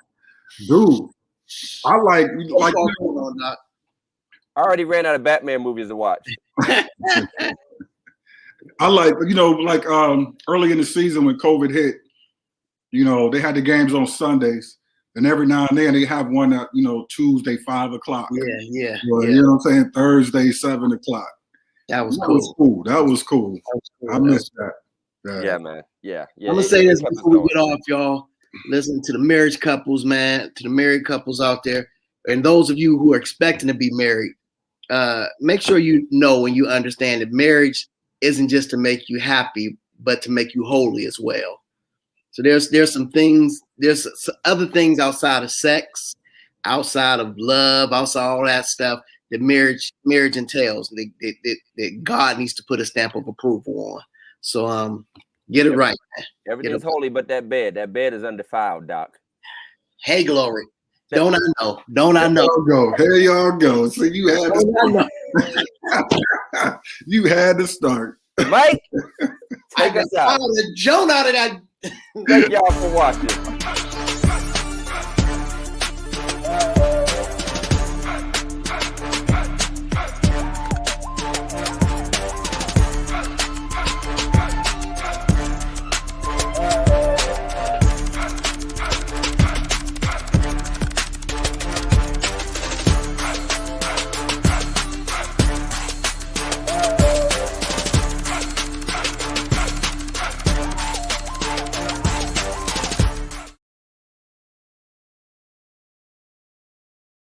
dude, I like. I already ran out of Batman movies to watch. I like, early in the season when COVID hit, they had the games on Sundays, and every now and then they have one at Tuesday 5 o'clock. Yeah. Well, you know what I'm saying? Thursday 7 o'clock. That was cool. That was cool. I missed that. Yeah, man. Yeah. I'm gonna say this before we get off, y'all. Listen to the marriage couples, man, to the married couples out there, and those of you who are expecting to be married. Make sure you know and you understand that marriage isn't just to make you happy, but to make you holy as well. So there's some things, there's other things outside of sex, outside of love, outside all that stuff that marriage entails. That God needs to put a stamp of approval on. So get it right, man. Everything's holy but that bed. That bed is undefiled, Doc. Hey, glory. Don't I know? Here y'all go. So you had to start. Mike, take us out. Joan out of that. Thank y'all for watching.